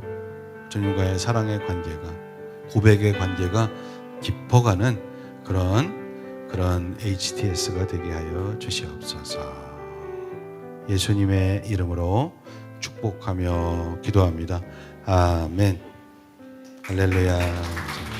주님과의 사랑의 관계가, 고백의 관계가 깊어가는 그런 HTS가 되게 하여 주시옵소서. 예수님의 이름으로 축복하며 기도합니다. 아멘. 할렐루야.